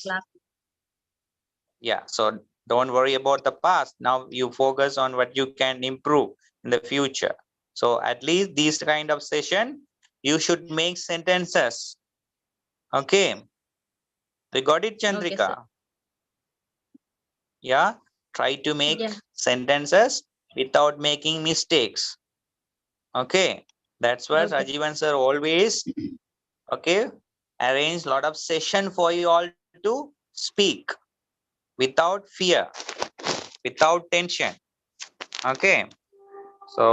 A: Yeah, so don't worry about the past. Now you focus on what you can improve in the future. So at least these kind of session, you should make sentences. Okay. We got it, Chandrika?
I: Okay,
A: yeah, try to make sentences without making mistakes. Okay, that's why Rajeevan sir always arrange lot of session for you all to speak without fear, without tension. Okay, so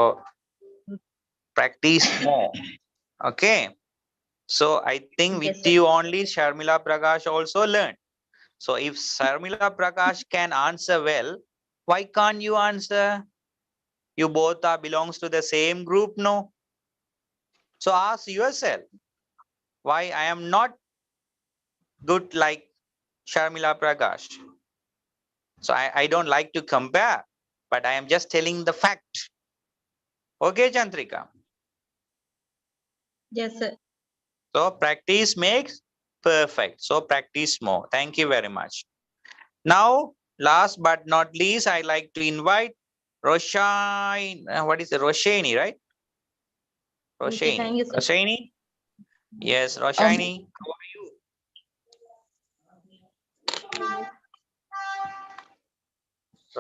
A: practice more. Okay, so I think with you only Sharmila Prakash also learned. So if Sharmila Prakash can answer well, why can't you answer? You both are belongs to the same group, no? So ask yourself, why I am not good like Sharmila Prakash? So I don't like to compare, but I am just telling the fact. Okay, Chandrika?
I: Yes, sir.
A: So practice makes perfect. So practice more. Thank you very much. Now, last but not least, I like to invite Roshani. What is it? Roshani, right? Roshani.
I: Okay, thank you, sir.
A: Roshani? Yes, Roshani. How are you?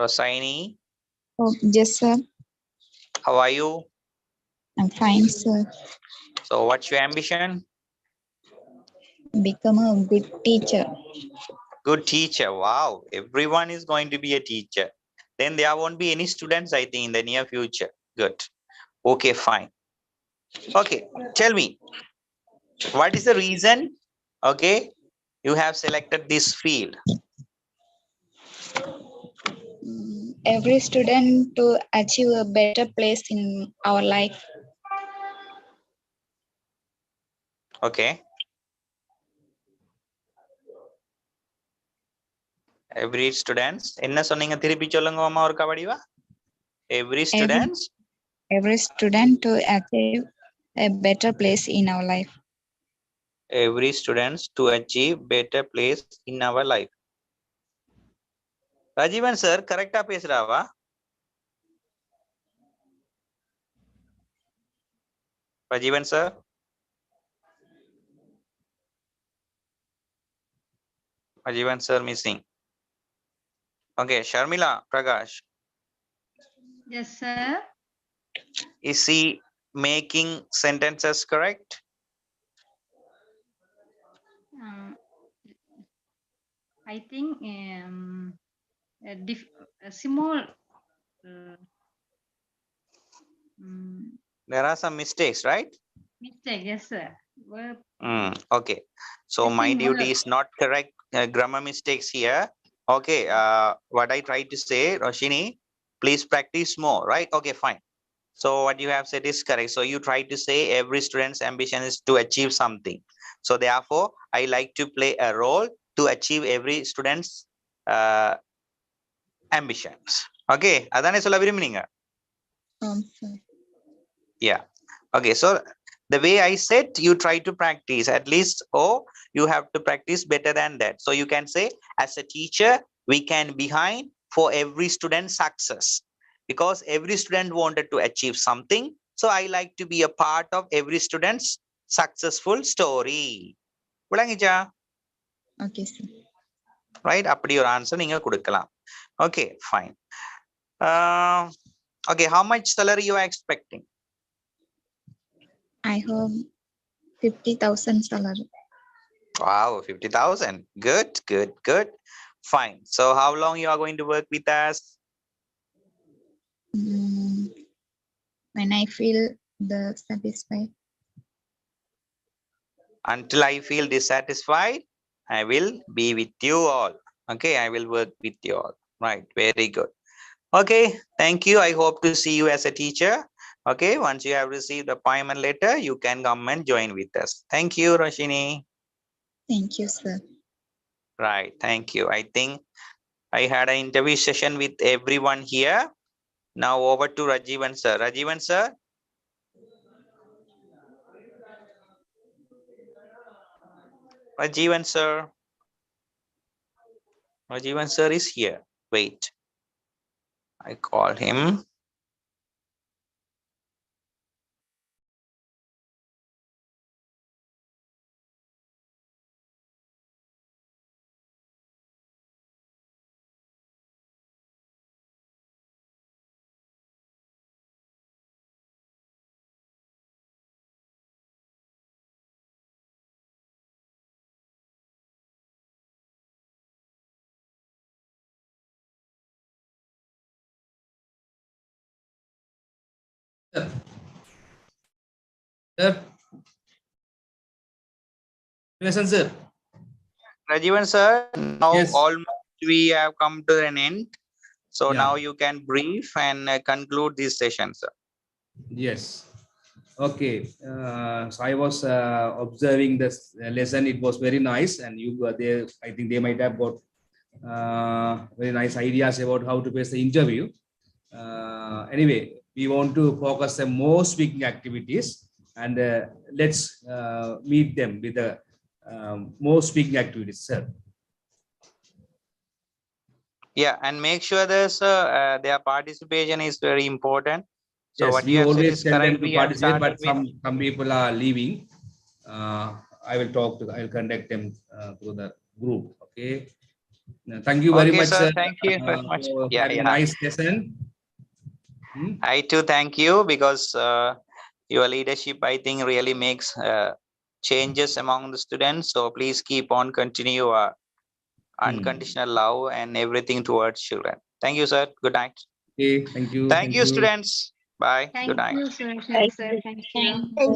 A: Roshani?
J: Oh, yes, sir.
A: How are you?
J: I'm fine, sir.
A: So what's your ambition?
J: Become a good teacher.
A: Good teacher. Wow. Everyone is going to be a teacher. Then there won't be any students, I think, in the near future. Good. Okay, fine. Okay, tell me, what is the reason, okay, you have selected this field?
J: Every student to achieve a better place in our life.
A: Okay. Every students, என்ன சொன்னீங்க திருப்பி சொல்லுங்க அம்மா ஒருக்கா வடிவா? Every students,
J: Every student to achieve a better place in our life.
A: every students to achieve better place in our life. Rajeevan sir கரெக்டா பேசுறாவா? Rajeevan sir? Rajeevan sir missing. Okay, Sharmila Prakash.
E: Yes, sir.
A: Is he making sentences correct?
E: I think a small.
A: There are some mistakes, right?
E: Mistake, yes, sir.
A: Okay, so my duty is not correct grammar mistakes here. Okay, what I tried to say, Roshini, please practice more, right? Okay, fine. So what you have said is correct. So you try to say every student's ambition is to achieve something. So therefore, I like to play a role to achieve every student's ambitions. Okay, adane solla virumninga.
J: Sir.
A: Yeah. Okay, so the way I said, you try to practice at least, or you have to practice better than that. So you can say, as a teacher, we can behind for every student's success, because every student wanted to achieve something. So I like to be a part of every student's successful story. விளங்கிச்சா?
J: Okay, sir.
A: Right, அப்படி ஒரு answer நீங்க கொடுக்கலாம். Okay, fine. Okay, how much salary you are expecting?
J: I hope 50,000 salary.
A: Wow, 50,000. Good, good, good. Fine. So how long you are going to work with us?
J: When I feel the satisfied.
A: Until I feel dissatisfied, I will be with you all. Okay, I will work with you all. Right, very good. Okay, thank you. I hope to see you as a teacher. Okay, once you have received the appointment letter, you can come and join with us. Thank you, Roshini.
J: Thank you, sir.
A: Right, thank you. I think I had an interview session with everyone here. Now over to Rajeevan sir. Rajeevan sir. Rajeevan sir. Rajeevan sir is here. Wait. I call him.
H: Sir. Listen, sir.
A: Rajeevan sir, now
H: Yes.
A: almost we have come to an end. So
H: Yeah.
A: now you can brief and conclude this session, sir.
H: Yes. Okay. So I was observing this lesson. It was very nice, and you were there. I think they might have got very nice ideas about how to face the interview. Anyway, we want to focus on more speaking activities, and let's meet them with the more speaking activities, sir.
A: Yeah, and make sure their participation is very important. So
H: Yes,
A: what
H: we
A: you have said
H: always
A: is
H: tell
A: correct.
H: them to
A: We have
H: participate, but
A: started with
H: some people are leaving. I will talk to. I will contact them through the group. Okay. Thank you very
A: Okay,
H: much,
A: sir.
H: sir,
A: Thank you very much.
H: for
A: Yeah,
H: having a
A: yeah.
H: nice lesson.
A: I too thank you, because your leadership, I think, really makes changes among the students. So please keep on continue your unconditional love and everything towards children. Thank you, sir. Good night.
H: Okay, thank you.
A: Thank you, students. Bye.
E: Thank
A: Good night.
E: you, sir. Sir, thank you.
D: Thank you.